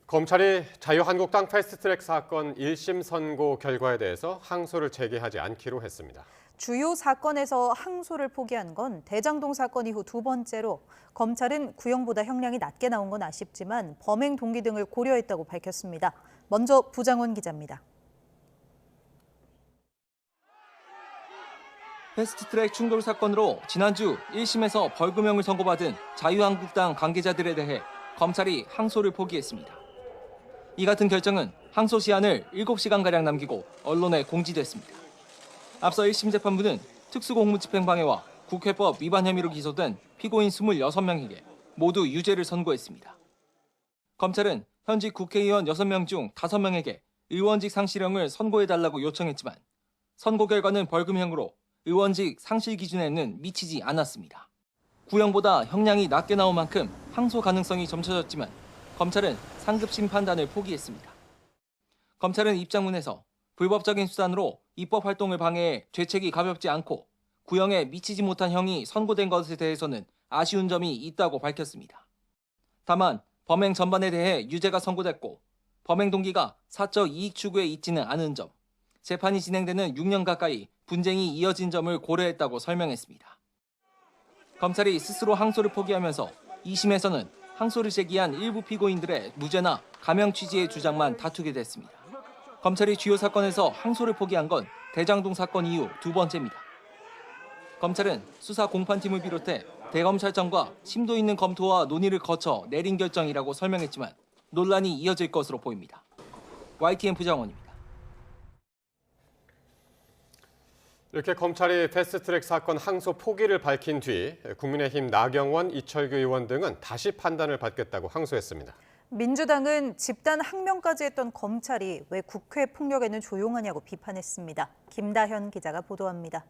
검찰이 자유한국당 패스트트랙 사건 1심 선고 결과에 대해서 항소를 제기하지 않기로 했습니다. 주요 사건에서 항소를 포기한 건 대장동 사건 이후 두 번째로 검찰은 구형보다 형량이 낮게 나온 건 아쉽지만 범행 동기 등을 고려했다고 밝혔습니다. 먼저 부장원 기자입니다. 패스트트랙 충돌 사건으로 지난주 1심에서 벌금형을 선고받은 자유한국당 관계자들에 대해 검찰이 항소를 포기했습니다. 이 같은 결정은 항소 시한을 7시간가량 남기고 언론에 공지됐습니다. 앞서 1심 재판부는 특수공무집행방해와 국회법 위반 혐의로 기소된 피고인 26명에게 모두 유죄를 선고했습니다. 검찰은 현직 국회의원 6명 중 5명에게 의원직 상실형을 선고해달라고 요청했지만 선고 결과는 벌금형으로 의원직 상실 기준에는 미치지 않았습니다. 구형보다 형량이 낮게 나온 만큼 항소 가능성이 점쳐졌지만 검찰은 상급심 판단을 포기했습니다. 검찰은 입장문에서 불법적인 수단으로 입법활동을 방해해 죄책이 가볍지 않고 구형에 미치지 못한 형이 선고된 것에 대해서는 아쉬운 점이 있다고 밝혔습니다. 다만 범행 전반에 대해 유죄가 선고됐고 범행 동기가 사적 이익 추구에 있지는 않은 점, 재판이 진행되는 6년 가까이 분쟁이 이어진 점을 고려했다고 설명했습니다. 검찰이 스스로 항소를 포기하면서 2심에서는 항소를 제기한 일부 피고인들의 무죄나 감형 취지의 주장만 다투게 됐습니다. 검찰이 주요 사건에서 항소를 포기한 건 대장동 사건 이후 두 번째입니다. 검찰은 수사 공판팀을 비롯해 대검찰청과 심도 있는 검토와 논의를 거쳐 내린 결정이라고 설명했지만 논란이 이어질 것으로 보입니다. YTN 부장원입니다. 이렇게 검찰이 패스트트랙 사건 항소 포기를 밝힌 뒤 국민의힘 나경원, 이철규 의원 등은 다시 판단을 받겠다고 항소했습니다. 민주당은 집단 항명까지 했던 검찰이 왜 국회 폭력에는 조용하냐고 비판했습니다. 김다현 기자가 보도합니다.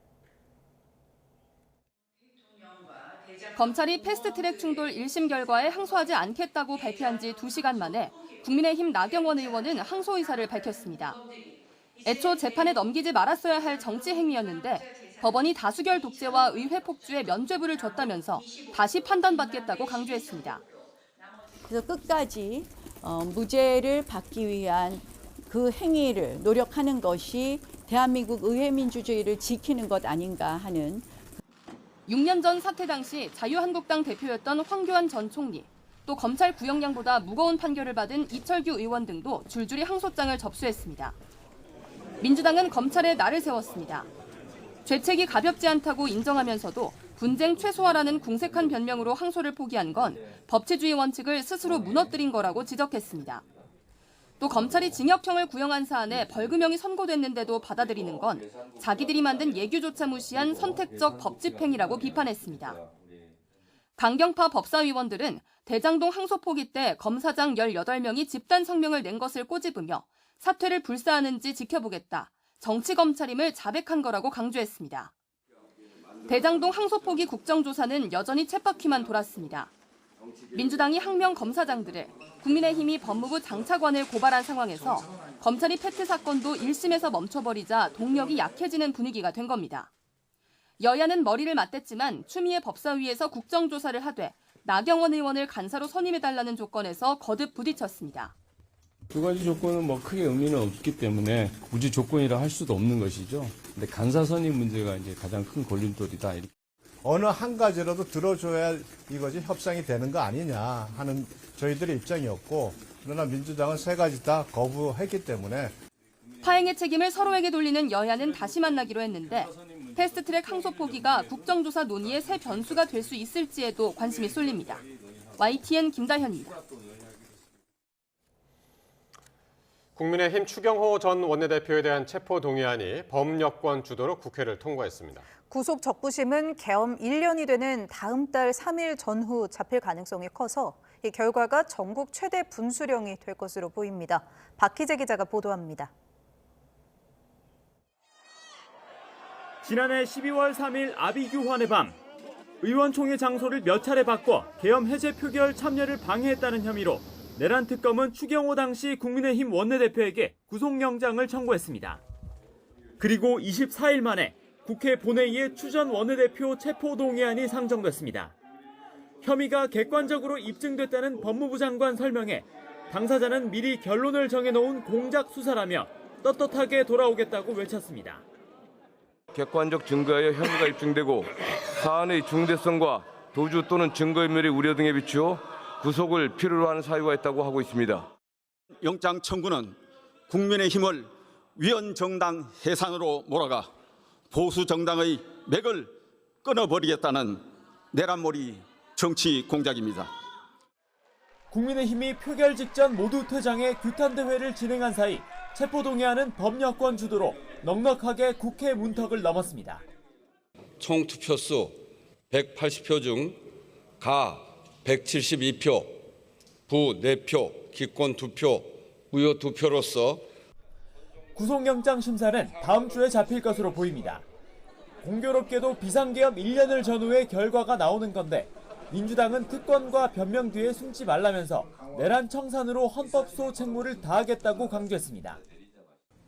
검찰이 패스트트랙 충돌 1심 결과에 항소하지 않겠다고 발표한 지 2시간 만에 국민의힘 나경원 의원은 항소 의사를 밝혔습니다. 애초 재판에 넘기지 말았어야 할 정치 행위였는데 법원이 다수결 독재와 의회 폭주에 면죄부를 줬다면서 다시 판단받겠다고 강조했습니다. 그래서 끝까지 무죄를 받기 위한 그 행위를 노력하는 것이 대한민국 의회 민주주의를 지키는 것 아닌가 하는. 6년 전 사태 당시 자유한국당 대표였던 황교안 전 총리, 또 검찰 구형량보다 무거운 판결을 받은 이철규 의원 등도 줄줄이 항소장을 접수했습니다. 민주당은 검찰에 날을 세웠습니다. 죄책이 가볍지 않다고 인정하면서도 분쟁 최소화라는 궁색한 변명으로 항소를 포기한 건 법치주의 원칙을 스스로 무너뜨린 거라고 지적했습니다. 또 검찰이 징역형을 구형한 사안에 벌금형이 선고됐는데도 받아들이는 건 자기들이 만든 예규조차 무시한 선택적 법집행이라고 비판했습니다. 강경파 법사위원들은 대장동 항소 포기 때 검사장 18명이 집단 성명을 낸 것을 꼬집으며 사퇴를 불사하는지 지켜보겠다, 정치검찰임을 자백한 거라고 강조했습니다. 대장동 항소 포기 국정조사는 여전히 쳇바퀴만 돌았습니다. 민주당이 항명 검사장들을, 국민의힘이 법무부 장차관을 고발한 상황에서 검찰이 패트 사건도 1심에서 멈춰버리자 동력이 약해지는 분위기가 된 겁니다. 여야는 머리를 맞댔지만 추미애 법사위에서 국정조사를 하되 나경원 의원을 간사로 선임해달라는 조건에서 거듭 부딪혔습니다. 두 가지 조건은 크게 의미는 없기 때문에 굳이 조건이라 할 수도 없는 것이죠. 근데 간사 선임 문제가 이제 가장 큰 걸림돌이다. 어느 한 가지라도 들어줘야 이것이 협상이 되는 거 아니냐 하는 저희들의 입장이었고, 그러나 민주당은 세 가지 다 거부했기 때문에 파행의 책임을 서로에게 돌리는 여야는 다시 만나기로 했는데 패스트트랙 항소 포기가 국정조사 논의의 새 변수가 될 수 있을지에도 관심이 쏠립니다. YTN 김다현입니다. 국민의힘 추경호 전 원내대표에 대한 체포동의안이 범여권 주도로 국회를 통과했습니다. 구속 적부심은 계엄 1년이 되는 다음 달 3일 전후 잡힐 가능성이 커서 이 결과가 전국 최대 분수령이 될 것으로 보입니다. 박희재 기자가 보도합니다. 지난해 12월 3일 아비규환의 밤, 의원총회 장소를 몇 차례 바꿔 계엄 해제 표결 참여를 방해했다는 혐의로 내란 특검은 추경호 당시 국민의힘 원내대표에게 구속영장을 청구했습니다. 그리고 24일 만에 국회 본회의에 추 전 원내대표 체포동의안이 상정됐습니다. 혐의가 객관적으로 입증됐다는 법무부 장관 설명에 당사자는 미리 결론을 정해놓은 공작 수사라며 떳떳하게 돌아오겠다고 외쳤습니다. 객관적 증거에 혐의가 입증되고 사안의 중대성과 도주 또는 증거인멸의 우려 등에 비추어 구속을 필요로 하는 사유가 있다고 하고 있습니다. 영장 청구는 국민의힘을 위헌정당 해산으로 몰아가 보수정당의 맥을 끊어버리겠다는 내란몰이 정치 공작입니다. 국민의힘이 표결 직전 모두 퇴장해 규탄대회를 진행한 사이 체포동의안은 법여권 주도로 넉넉하게 국회 문턱을 넘었습니다. 총 투표수 180표 중 가 172표, 부 4표, 기권 2표, 무효 2표로서 구속영장 심사는 다음 주에 잡힐 것으로 보입니다. 공교롭게도 비상계엄 1년을 전후에 결과가 나오는 건데 민주당은 특권과 변명 뒤에 숨지 말라면서 내란 청산으로 헌법소 책무를 다하겠다고 강조했습니다.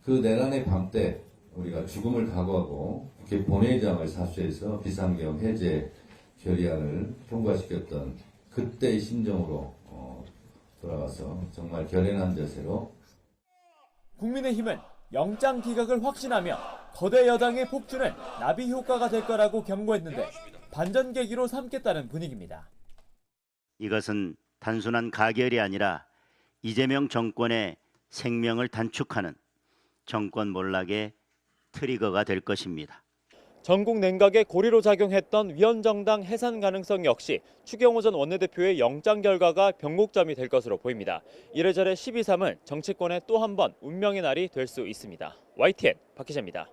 그 내란의 밤 때 우리가 죽음을 각오하고 국회 본회의장을 사수해서 비상계엄 해제 결의안을 통과시켰던 그때의 심정으로 돌아가서 정말 결연한 자세로 국민의힘은 영장 기각을 확신하며 거대 여당의 폭주는 나비 효과가 될 거라고 경고했는데 반전 계기로 삼겠다는 분위기입니다. 이것은 단순한 가결이 아니라 이재명 정권의 생명을 단축하는 정권 몰락의 트리거가 될 것입니다. 전국 냉각에 고리로 작용했던 위헌정당 해산 가능성 역시 추경호 전 원내대표의 영장 결과가 변곡점이 될 것으로 보입니다. 이래저래 12.3은 정치권의 또 한 번 운명의 날이 될 수 있습니다. YTN 박 기자입니다.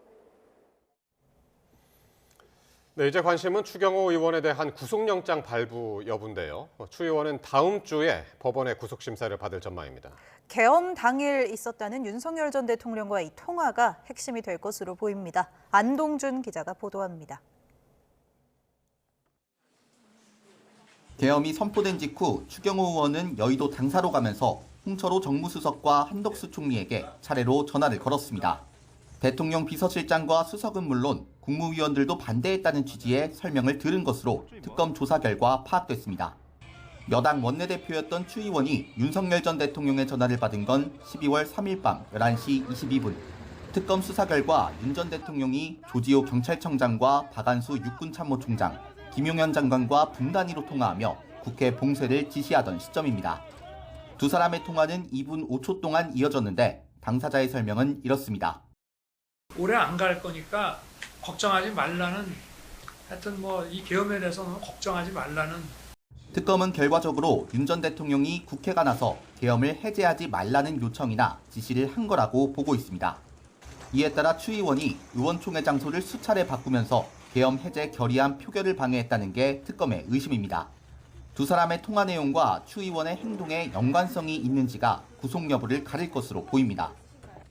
네, 이제 관심은 추경호 의원에 대한 구속영장 발부 여부인데요. 추 의원은 다음 주에 법원의 구속심사를 받을 전망입니다. 계엄 당일 있었다는 윤석열 전 대통령과의 통화가 핵심이 될 것으로 보입니다. 안동준 기자가 보도합니다. 계엄이 선포된 직후 추경호 의원은 여의도 당사로 가면서 홍철호 정무수석과 한덕수 총리에게 차례로 전화를 걸었습니다. 대통령 비서실장과 수석은 물론 국무위원들도 반대했다는 취지의 설명을 들은 것으로 특검 조사 결과 파악됐습니다. 여당 원내대표였던 추 의원이 윤석열 전 대통령의 전화를 받은 건 12월 3일 밤 11시 22분. 특검 수사 결과 윤 전 대통령이 조지호 경찰청장과 박안수 육군참모총장, 김용현 장관과 분단위로 통화하며 국회 봉쇄를 지시하던 시점입니다. 두 사람의 통화는 2분 5초 동안 이어졌는데 당사자의 설명은 이렇습니다. 오래 안 갈 거니까 걱정하지 말라는, 하여튼 이 계엄에 대해서는 걱정하지 말라는. 특검은 결과적으로 윤 전 대통령이 국회가 나서 계엄을 해제하지 말라는 요청이나 지시를 한 거라고 보고 있습니다. 이에 따라 추 의원이 의원총회 장소를 수차례 바꾸면서 계엄 해제 결의안 표결을 방해했다는 게 특검의 의심입니다. 두 사람의 통화 내용과 추 의원의 행동에 연관성이 있는지가 구속 여부를 가릴 것으로 보입니다.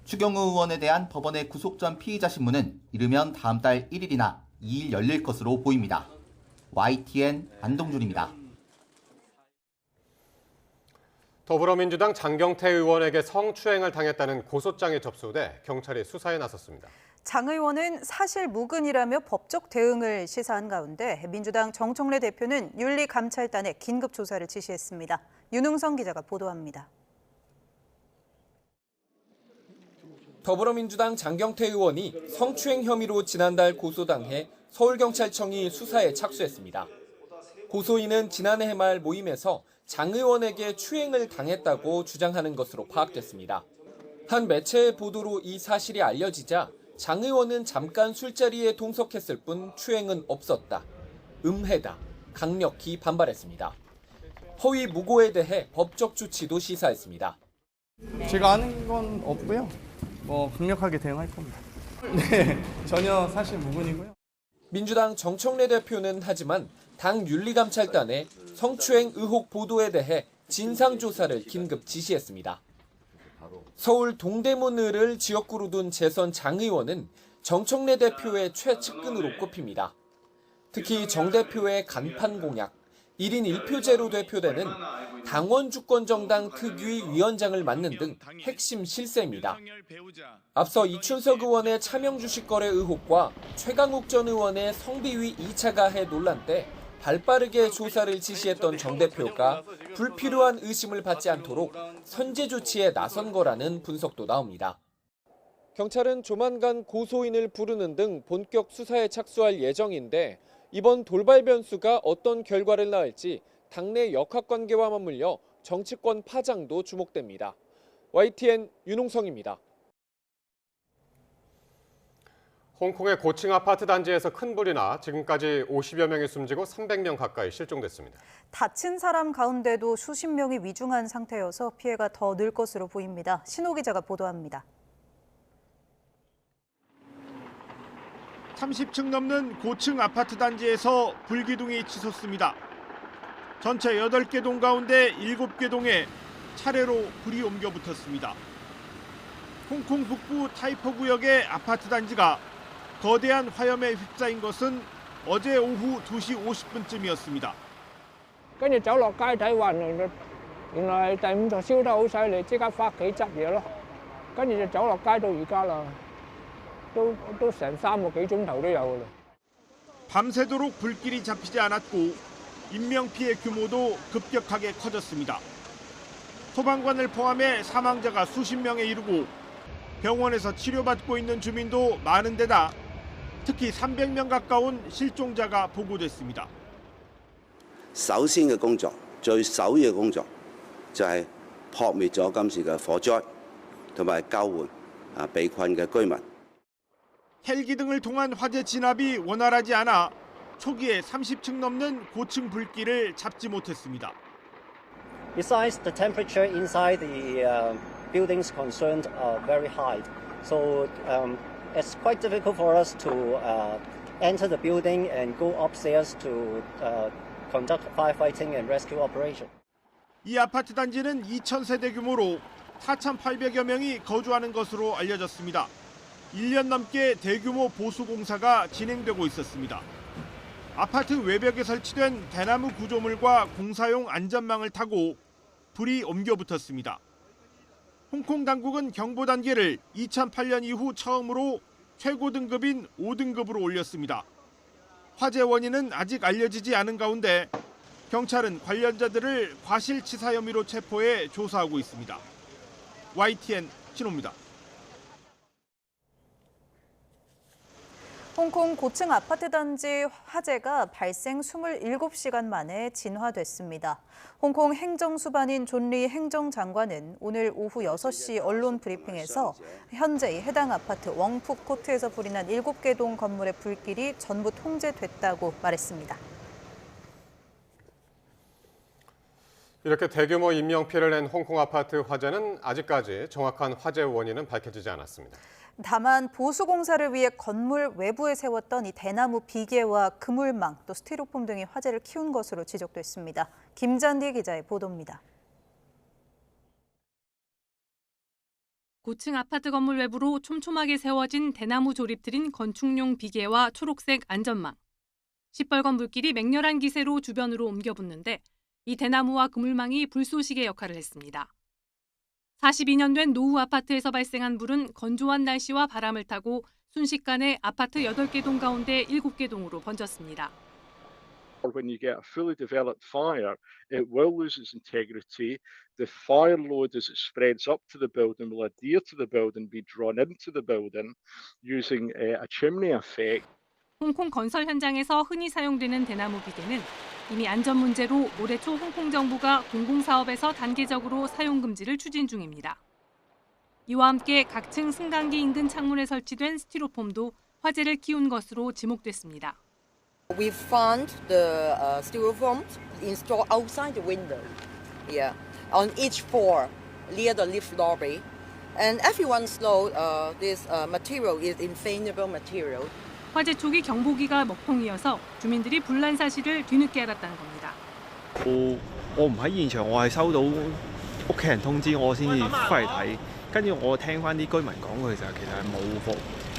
추경호 의원에 대한 법원의 구속 전 피의자 신문은 이르면 다음 달 1일이나 2일 열릴 것으로 보입니다. YTN 안동준입니다. 더불어민주당 장경태 의원에게 성추행을 당했다는 고소장이 접수돼 경찰이 수사에 나섰습니다. 장 의원은 사실 무근이라며 법적 대응을 시사한 가운데 민주당 정청래 대표는 윤리감찰단에 긴급 조사를 지시했습니다. 윤흥성 기자가 보도합니다. 더불어민주당 장경태 의원이 성추행 혐의로 지난달 고소당해 서울경찰청이 수사에 착수했습니다. 고소인은 지난해 말 모임에서 장 의원에게 추행을 당했다고 주장하는 것으로 파악됐습니다. 한 매체의 보도로 이 사실이 알려지자 장 의원은 잠깐 술자리에 동석했을 뿐 추행은 없었다. 음해다. 강력히 반발했습니다. 허위 무고에 대해 법적 조치도 시사했습니다. 제가 아는 건 없고요. 강력하게 대응할 겁니다. 네, 전혀 사실 무근이고요. 민주당 정청래 대표는 하지만 당 윤리감찰단에 성추행 의혹 보도에 대해 진상조사를 긴급 지시했습니다. 서울 동대문을을 지역구로 둔 재선 장 의원은 정청래 대표의 최측근으로 꼽힙니다. 특히 정 대표의 간판 공약, 1인 1표제로 대표되는 당원 주권 정당 특위 위원장을 맡는 등 핵심 실세입니다. 앞서 이춘석 의원의 차명 주식 거래 의혹과 최강욱 전 의원의 성비위 2차 가해 논란 때 발빠르게 조사를 지시했던 정 대표가 불필요한 의심을 받지 않도록 선제 조치에 나선 거라는 분석도 나옵니다. 경찰은 조만간 고소인을 부르는 등 본격 수사에 착수할 예정인데 이번 돌발 변수가 어떤 결과를 낳을지 당내 역학관계와 맞물려 정치권 파장도 주목됩니다. YTN 윤홍성입니다. 홍콩의 고층 아파트 단지에서 큰 불이 나 지금까지 50여 명이 숨지고 300명 가까이 실종됐습니다. 다친 사람 가운데도 수십 명이 위중한 상태여서 피해가 더 늘 것으로 보입니다. 신호 기자가 보도합니다. 30층 넘는 고층 아파트 단지에서 불기둥이 치솟습니다. 전체 8개 동 가운데 7개 동에 차례로 불이 옮겨 붙었습니다. 홍콩 북부 타이포 구역의 아파트 단지가 거대한 화염에 휩싸인 것은 어제 오후 2시 50분쯤이었습니다. 跟住走落街睇話，原來第5座燒得好犀利，即刻翻屋企執嘢咯。跟住就走落街到而家啦，都成3個幾鐘頭都有㗎啦。 밤새도록 불길이 잡히지 않았고 인명피해 규모도 급격하게 커졌습니다. 소방관을 포함해 사망자가 수십 명에 이르고 병원에서 치료받고 있는 주민도 많은 데다 특히 300명 가까운 실종자가 보고됐습니다. 首先嘅工作，最首要嘅工作就係撲滅咗今次嘅火災，同埋救援被困嘅居民。 헬기 등을 통한 화재 진압이 원활하지 않아 초기에 30층 넘는 고층 불길을 잡지 못했습니다. Besides, the temperature inside the buildings concerned are very high, so it's quite difficult for us to enter the building and go upstairs to conduct firefighting and rescue operation. 이 아파트 단지는 2,000세대 규모로 4,800여 명이 거주하는 것으로 알려졌습니다. 1년 넘게 대규모 보수 공사가 진행되고 있었습니다. 아파트 외벽에 설치된 대나무 구조물과 공사용 안전망을 타고 불이 옮겨 붙었습니다. 홍콩 당국은 경보 단계를 2008년 이후 처음으로 최고 등급인 5등급으로 올렸습니다. 화재 원인은 아직 알려지지 않은 가운데 경찰은 관련자들을 과실치사 혐의로 체포해 조사하고 있습니다. YTN 신호입니다. 홍콩 고층 아파트 단지 화재가 발생 27시간 만에 진화됐습니다. 홍콩 행정수반인 존 리 행정장관은 오늘 오후 6시 언론 브리핑에서 현재 해당 아파트 웡푸 코트에서 불이 난 7개 동 건물의 불길이 전부 통제됐다고 말했습니다. 이렇게 대규모 인명피해를 낸 홍콩 아파트 화재는 아직까지 정확한 화재 원인은 밝혀지지 않았습니다. 다만 보수공사를 위해 건물 외부에 세웠던 이 대나무 비계와 그물망 또 스티로폼 등이 화재를 키운 것으로 지적됐습니다. 김잔디 기자의 보도입니다. 고층 아파트 건물 외부로 촘촘하게 세워진 대나무 조립들인 건축용 비계와 초록색 안전망. 시뻘건 물길이 맹렬한 기세로 주변으로 옮겨붙는데 이 대나무와 그물망이 불쏘시개 역할을 했습니다. 42년 된 노후 아파트에서 발생한 불은 건조한 날씨와 바람을 타고 순식간에 아파트 8개 동 가운데 7개 동으로 번졌습니다. When you get a fully developed fire, it will lose its integrity. The fire load as it spreads up to the building will adhere to the building, be drawn into the building using a chimney effect. 홍콩 건설 현장에서 흔히 사용되는 대나무 비계는 이미 안전 문제로 올해 초 홍콩 정부가 공공사업에서 단계적으로 사용 금지를 추진 중입니다. 이와 함께 각 층 승강기 인근 창문에 설치된 스티로폼도 화재를 키운 것으로 지목됐습니다. We found the styrofoam installed outside the window, on each floor near the lift lobby, and everyone knows this material is inflammable material. 화재 초기 경보기가 먹통이어서 주민들이 불난 사실을 뒤늦게 알았다는 겁니다. 我唔喺現場，我係收到屋企人通知我先至翻嚟睇，跟住我聽翻啲居民講佢就其實係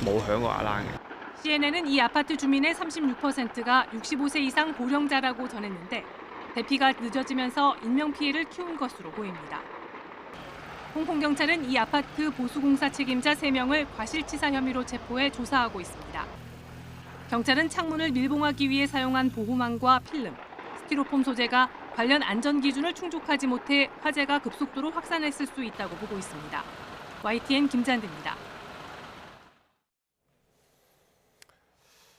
冇響過alarm嘅。 CNN은 이 아파트 주민의 36%가 65세 이상 고령자라고 전했는데 대피가 늦어지면서 인명피해를 키운 것으로 보입니다. 홍콩 경찰은 이 아파트 보수공사 책임자 3명을 과실치사 혐의로 체포해 조사하고 있습니다. 경찰은 창문을 밀봉하기 위해 사용한 보호망과 필름, 스티로폼 소재가 관련 안전 기준을 충족하지 못해 화재가 급속도로 확산했을 수 있다고 보고 있습니다. YTN 김잔디입니다.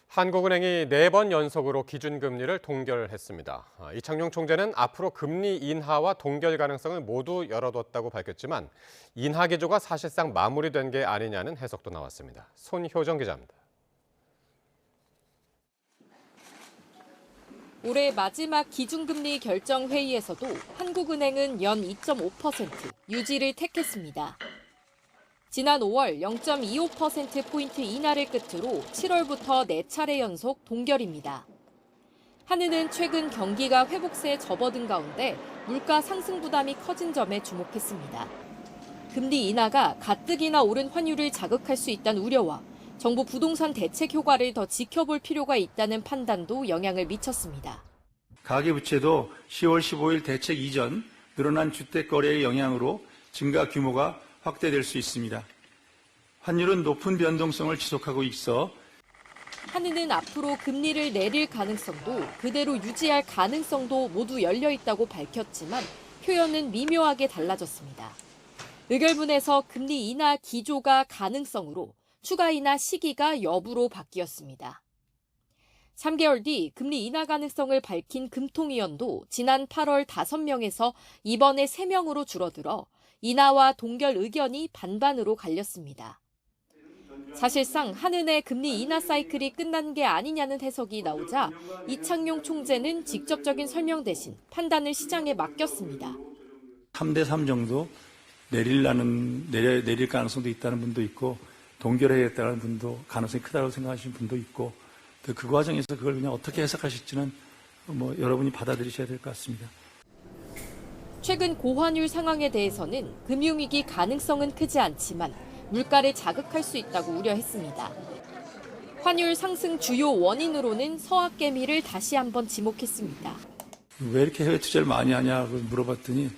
한국은행이 4번 연속으로 기준금리를 동결했습니다. 이창용 총재는 앞으로 금리 인하와 동결 가능성을 모두 열어뒀다고 밝혔지만 인하 기조가 사실상 마무리된 게 아니냐는 해석도 나왔습니다. 손효정 기자입니다. 올해 마지막 기준금리 결정 회의에서도 한국은행은 연 2.5% 유지를 택했습니다. 지난 5월 0.25%포인트 인하를 끝으로 7월부터 4차례 연속 동결입니다. 한은은 최근 경기가 회복세에 접어든 가운데 물가 상승 부담이 커진 점에 주목했습니다. 금리 인하가 가뜩이나 오른 환율을 자극할 수 있다는 우려와 정부 부동산 대책 효과를 더 지켜볼 필요가 있다는 판단도 영향을 미쳤습니다. 가계부채도 10월 15일 대책 이전 늘어난 주택 거래의 영향으로 증가 규모가 확대될 수 있습니다. 환율은 높은 변동성을 지속하고 있어 한은은 앞으로 금리를 내릴 가능성도 그대로 유지할 가능성도 모두 열려 있다고 밝혔지만 표현은 미묘하게 달라졌습니다. 의결문에서 금리 인하 기조가 가능성으로 추가 인하 시기가 여부로 바뀌었습니다. 3개월 뒤 금리 인하 가능성을 밝힌 금통위원도 지난 8월 5명에서 이번에 3명으로 줄어들어 인하와 동결 의견이 반반으로 갈렸습니다. 사실상 한은의 금리 인하 사이클이 끝난 게 아니냐는 해석이 나오자 이창용 총재는 직접적인 설명 대신 판단을 시장에 맡겼습니다. 3대3 정도 내릴 가능성도 있다는 분도 있고 동결해야겠다는 분도 가능성이 크다고 생각하시는 분도 있고 그 과정에서 그걸 그냥 어떻게 해석하실지는 여러분이 받아들이셔야 될 것 같습니다. 최근 고환율 상황에 대해서는 금융위기 가능성은 크지 않지만 물가를 자극할 수 있다고 우려했습니다. 환율 상승 주요 원인으로는 서학개미를 다시 한번 지목했습니다. 왜 이렇게 해외 투자를 많이 하냐고 물어봤더니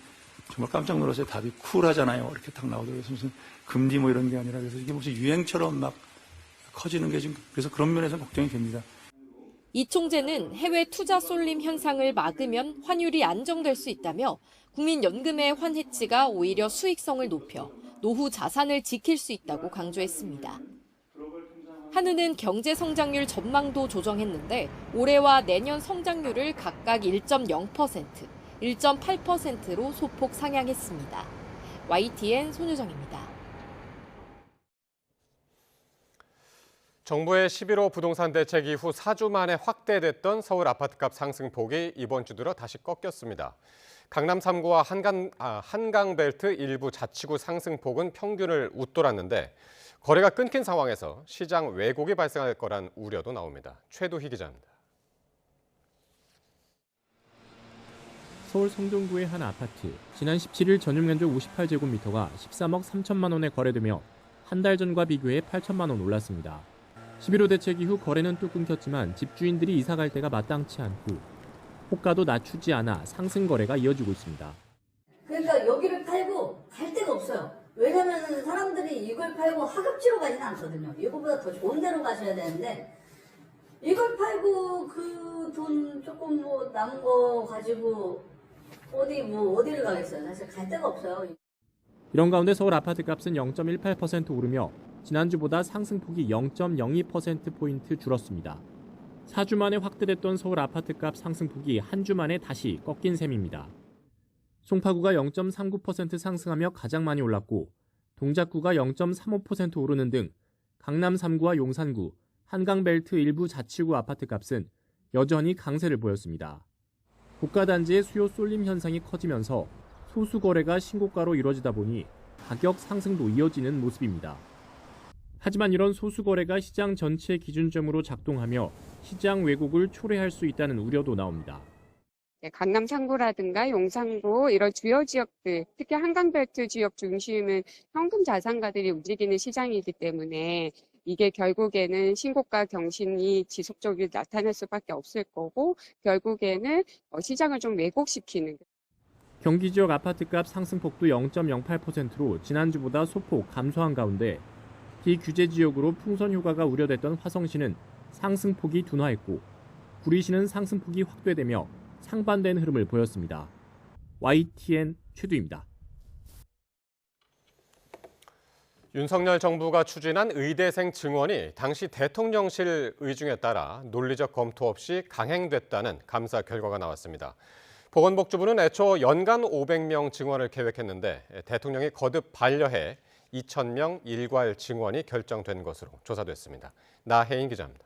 정말 깜짝 놀라서 답이 쿨하잖아요. 이렇게 딱 나오더라고요. 무슨 금리 이런 게 아니라 그래서 이게 무슨 유행처럼 막 커지는 게 지금 그래서 그런 면에서 걱정이 됩니다. 이 총재는 해외 투자 쏠림 현상을 막으면 환율이 안정될 수 있다며 국민연금의 환해치가 오히려 수익성을 높여 노후 자산을 지킬 수 있다고 강조했습니다. 한은은 경제 성장률 전망도 조정했는데 올해와 내년 성장률을 각각 1.0%, 1.8%로 소폭 상향했습니다. YTN 손유정입니다. 정부의 11호 부동산 대책 이후 4주 만에 확대됐던 서울 아파트값 상승폭이 이번 주 들어 다시 꺾였습니다. 강남 3구와 한강벨트 일부 자치구 상승폭은 평균을 웃돌았는데 거래가 끊긴 상황에서 시장 왜곡이 발생할 거란 우려도 나옵니다. 최두희 기자입니다. 서울 성동구의 한 아파트, 지난 17일 전용 면적 58제곱미터가 13억 3천만 원에 거래되며 한 달 전과 비교해 8천만 원 올랐습니다. 11호 대책 이후 거래는 뚝 끊겼지만 집주인들이 이사 갈 때가 마땅치 않고 호가도 낮추지 않아 상승 거래가 이어지고 있습니다. 그러니까 여기를 팔고 갈 데가 없어요. 왜냐면 사람들이 이걸 팔고 하급지로 가지는 않거든요. 이거보다 더 좋은 데로 가셔야 되는데 이걸 팔고 그 돈 조금 남은 거 가지고 어디를 가겠어요. 사실 갈 데가 없어요. 이런 가운데 서울 아파트값은 0.18% 오르며 지난주보다 상승폭이 0.02%포인트 줄었습니다. 4주 만에 확대됐던 서울 아파트값 상승폭이 한 주 만에 다시 꺾인 셈입니다. 송파구가 0.39% 상승하며 가장 많이 올랐고 동작구가 0.35% 오르는 등 강남 3구와 용산구, 한강벨트 일부 자치구 아파트값은 여전히 강세를 보였습니다. 고가단지의 수요 쏠림 현상이 커지면서 소수 거래가 신고가로 이뤄지다 보니 가격 상승도 이어지는 모습입니다. 하지만 이런 소수 거래가 시장 전체 기준점으로 작동하며 시장 왜곡을 초래할 수 있다는 우려도 나옵니다. 강남 3구라든가 용산구 이런 주요 지역들, 특히 한강벨트 지역 중심은 현금 자산가들이 움직이는 시장이기 때문에 이게 결국에는 신고가 경신이 지속적으로 나타날 수밖에 없을 거고 결국에는 시장을 좀 왜곡시키는. 경기 지역 아파트값 상승폭도 0.08%로 지난주보다 소폭 감소한 가운데 비규제 지역으로 풍선 효과가 우려됐던 화성시는 상승폭이 둔화했고 구리시는 상승폭이 확대되며 상반된 흐름을 보였습니다. YTN 최두입니다. 윤석열 정부가 추진한 의대생 증원이 당시 대통령실 의중에 따라 논리적 검토 없이 강행됐다는 감사 결과가 나왔습니다. 보건복지부는 애초 연간 500명 증원을 계획했는데 대통령이 거듭 반려해 2,000명 일괄 증원이 결정된 것으로 조사됐습니다. 나혜인 기자입니다.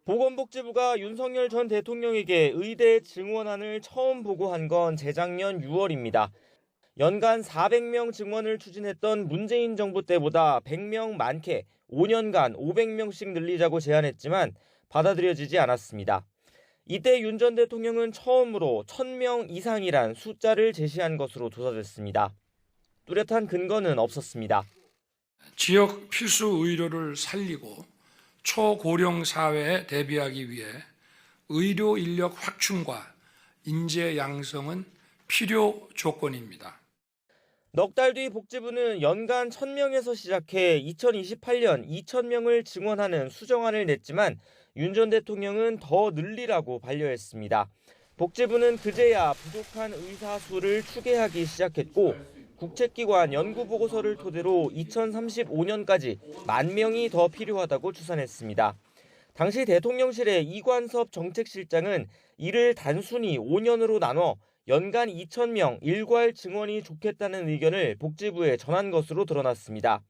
보건복지부가 윤석열 전 대통령에게 의대 증원안을 처음 보고한 건 재작년 6월입니다. 연간 400명 증원을 추진했던 문재인 정부 때보다 100명 많게 5년간 500명씩 늘리자고 제안했지만 받아들여지지 않았습니다. 이때 윤 전 대통령은 처음으로 1,000명 이상이란 숫자를 제시한 것으로 조사됐습니다. 뚜렷한 근거는 없었습니다. 지역 필수 의료를 살리고 초고령 사회에 대비하기 위해 의료 인력 확충과 인재 양성은 필요 조건입니다. 넉 달 뒤 복지부는 연간 1,000명에서 시작해 2028년 2,000명을 증원하는 수정안을 냈지만 윤 전 대통령은 더 늘리라고 반려했습니다. 복지부는 그제야 부족한 의사 수를 추계하기 시작했고 국책기관 연구보고서를 토대로 2035년까지 10,000명이 더 필요하다고 추산했습니다. 당시 대통령실의 이관섭 정책실장은 이를 단순히 5년으로 나눠 연간 2,000명 일괄 증원이 좋겠다는 의견을 복지부에 전한 것으로 드러났습니다.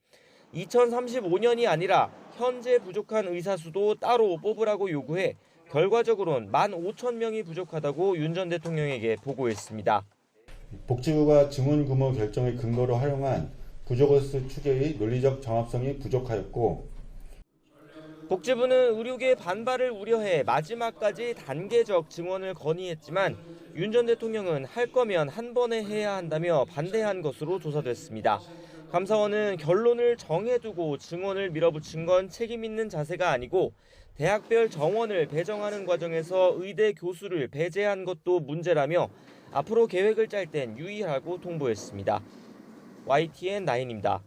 2035년이 아니라 현재 부족한 의사 수도 따로 뽑으라고 요구해 결과적으로는 15,000명이 부족하다고 윤 전 대통령에게 보고했습니다. 복지부가 증원 규모 결정을 근거로 활용한 부족의수 추계의 논리적 정합성이 부족하였고 복지부는 의료계 반발을 우려해 마지막까지 단계적 증원을 건의했지만 윤 전 대통령은 할 거면 한 번에 해야 한다며 반대한 것으로 조사됐습니다. 감사원은 결론을 정해두고 증원을 밀어붙인 건 책임 있는 자세가 아니고 대학별 정원을 배정하는 과정에서 의대 교수를 배제한 것도 문제라며 앞으로 계획을 짤 땐 유의하라고 통보했습니다. YTN 나인입니다.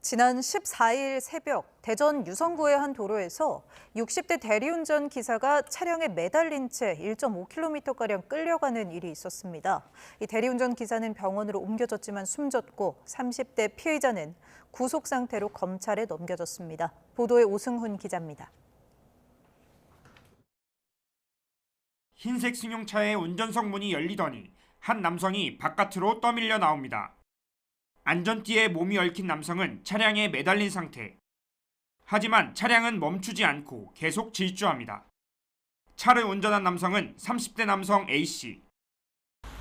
지난 14일 새벽 대전 유성구의 한 도로에서 60대 대리운전 기사가 차량에 매달린 채 1.5km가량 끌려가는 일이 있었습니다. 이 대리운전 기사는 병원으로 옮겨졌지만 숨졌고 30대 피의자는 구속 상태로 검찰에 넘겨졌습니다. 보도에 오승훈 기자입니다. 흰색 승용차의 운전석 문이 열리더니 한 남성이 바깥으로 떠밀려 나옵니다. 안전띠에 몸이 얽힌 남성은 차량에 매달린 상태. 하지만 차량은 멈추지 않고 계속 질주합니다. 차를 운전한 남성은 30대 남성 A씨.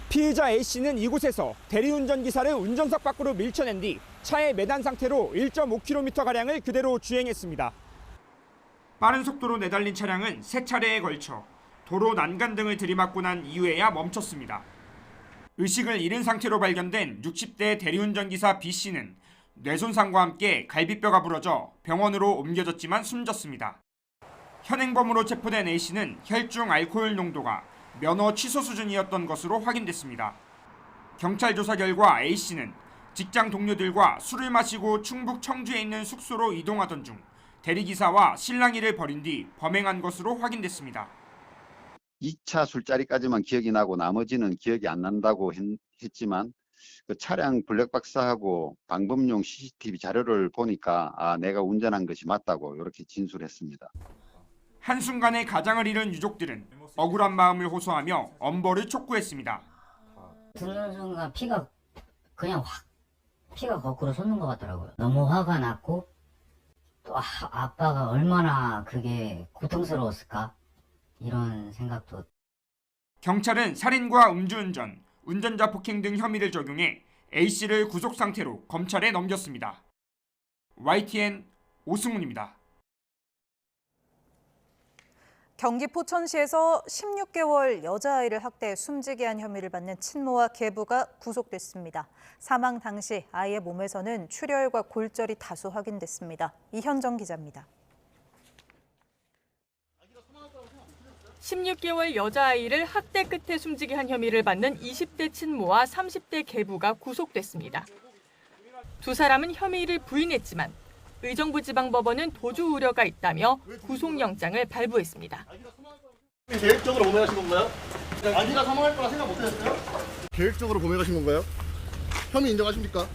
피의자 A씨는 이곳에서 대리운전 기사를 운전석 밖으로 밀쳐낸 뒤 차에 매단 상태로 1.5km가량을 그대로 주행했습니다. 빠른 속도로 내달린 차량은 3차례에 걸쳐 도로 난간 등을 들이받고 난 이후에야 멈췄습니다. 의식을 잃은 상태로 발견된 60대 대리운전기사 B씨는 뇌손상과 함께 갈비뼈가 부러져 병원으로 옮겨졌지만 숨졌습니다. 현행범으로 체포된 A씨는 혈중 알코올 농도가 면허 취소 수준이었던 것으로 확인됐습니다. 경찰 조사 결과 A씨는 직장 동료들과 술을 마시고 충북 청주에 있는 숙소로 이동하던 중 대리기사와 실랑이를 벌인 뒤 범행한 것으로 확인됐습니다. 2차 술자리까지만 기억이 나고 나머지는 기억이 안 난다고 했지만 그 차량 블랙박스하고 방범용 CCTV 자료를 보니까 내가 운전한 것이 맞다고 이렇게 진술했습니다. 한순간에 가장을 잃은 유족들은 억울한 마음을 호소하며 엄벌을 촉구했습니다. 들어오는 순간 피가 거꾸로 솟는 것 같더라고요. 너무 화가 났고 또 아빠가 얼마나 그게 고통스러웠을까 이런 생각도. 경찰은 살인과 음주운전, 운전자 폭행 등 혐의를 적용해 A씨를 구속 상태로 검찰에 넘겼습니다. YTN 오승훈입니다. 경기 포천시에서 16개월 여자아이를 학대해 숨지게 한 혐의를 받는 친모와 계부가 구속됐습니다. 사망 당시 아이의 몸에서는 출혈과 골절이 다수 확인됐습니다. 이현정 기자입니다. 16개월 여자아이를 학대 끝에 숨지게 한 혐의를 받는 20대 친모와 30대 계부가 구속됐습니다. 두 사람은 혐의를 부인했지만 의정부 지방법원은 도주 우려가 있다며 구속영장을 발부했습니다. 계획적으로 범행하신 건가요? 아니가 사망할 거라 생각 못하셨어요? 계획적으로 범행하신 건가요? 혐의 인정하십니까?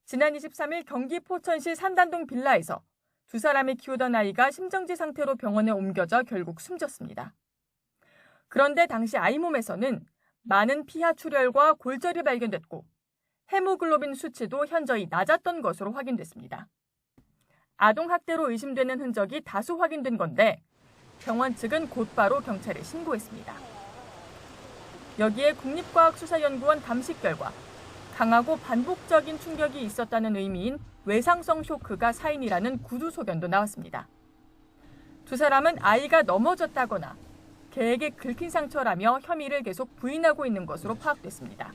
지난 23일 경기 포천시 산단동 빌라에서 두 사람이 키우던 아이가 심정지 상태로 병원에 옮겨져 결국 숨졌습니다. 그런데 당시 아이 몸에서는 많은 피하 출혈과 골절이 발견됐고 헤모글로빈 수치도 현저히 낮았던 것으로 확인됐습니다. 아동 학대로 의심되는 흔적이 다수 확인된 건데 병원 측은 곧바로 경찰에 신고했습니다. 여기에 국립과학수사연구원 감식 결과 강하고 반복적인 충격이 있었다는 의미인 외상성 쇼크가 사인이라는 구두 소견도 나왔습니다. 두 사람은 아이가 넘어졌다거나 계획에 긁힌 상처라며 혐의를 계속 부인하고 있는 것으로 파악됐습니다.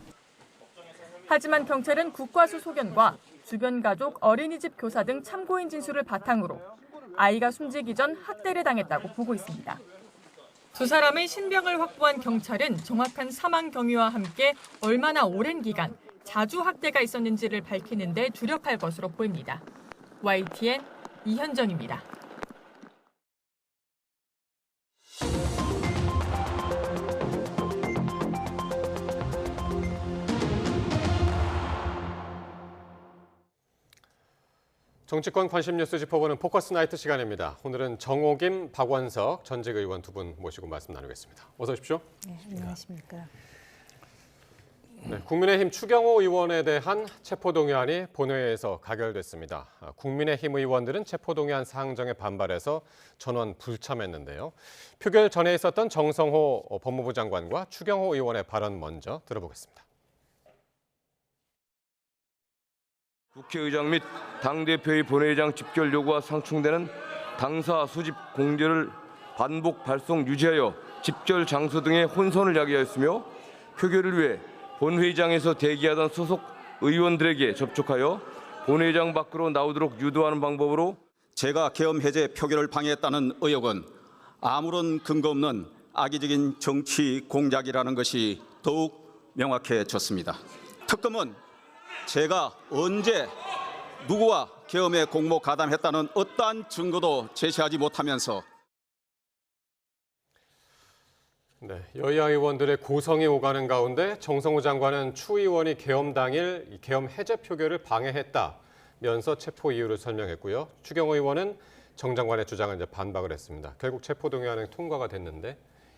하지만 경찰은 국과수 소견과 주변 가족, 어린이집 교사 등 참고인 진술을 바탕으로 아이가 숨지기 전 학대를 당했다고 보고 있습니다. 두 사람의 신병을 확보한 경찰은 정확한 사망 경위와 함께 얼마나 오랜 기간 자주 학대가 있었는지를 밝히는 데 주력할 것으로 보입니다. YTN 이현정입니다. 정치권 관심 뉴스 짚어보는 포커스 나이트 시간입니다. 오늘은 정옥임, 박원석 전직 의원 두 분 모시고 말씀 나누겠습니다. 어서 오십시오. 네, 안녕하십니까. 네, 국민의힘 추경호 의원에 대한 체포동의안이 본회의에서 가결됐습니다. 국민의힘 의원들은 체포동의안 상정에 반발해서 전원 불참했는데요. 표결 전에 있었던 정성호 법무부 장관과 추경호 의원의 발언 먼저 들어보겠습니다. 국회의장 및 당대표의 본회의장 집결 요구와 상충되는 당사 수집 공지를 반복 발송 유지하여 집결 장소 등의 혼선을 야기하였으며 표결을 위해 본회의장에서 대기하던 소속 의원들에게 접촉하여 본회의장 밖으로 나오도록 유도하는 방법으로 제가 계엄 해제 표결을 방해했다는 의혹은 아무런 근거 없는 악의적인 정치 공작이라는 것이 더욱 명확해졌습니다. 특검은 제가 언제 누구와 계엄에 공모 가담했다는 어떠한 증거도 제시하지 못하면서 네, 여야 의원들의 고성이 오가는 가운데 정성호 장관은 추 의원이 계엄 당일 계엄 해제 표결을 방해했다면서 체포 이유를 설명했고요. 추경호 의원은 정 장관의 주장을 이제 반박을 했습니다. 결국 체포동의안은 통과가 됐는데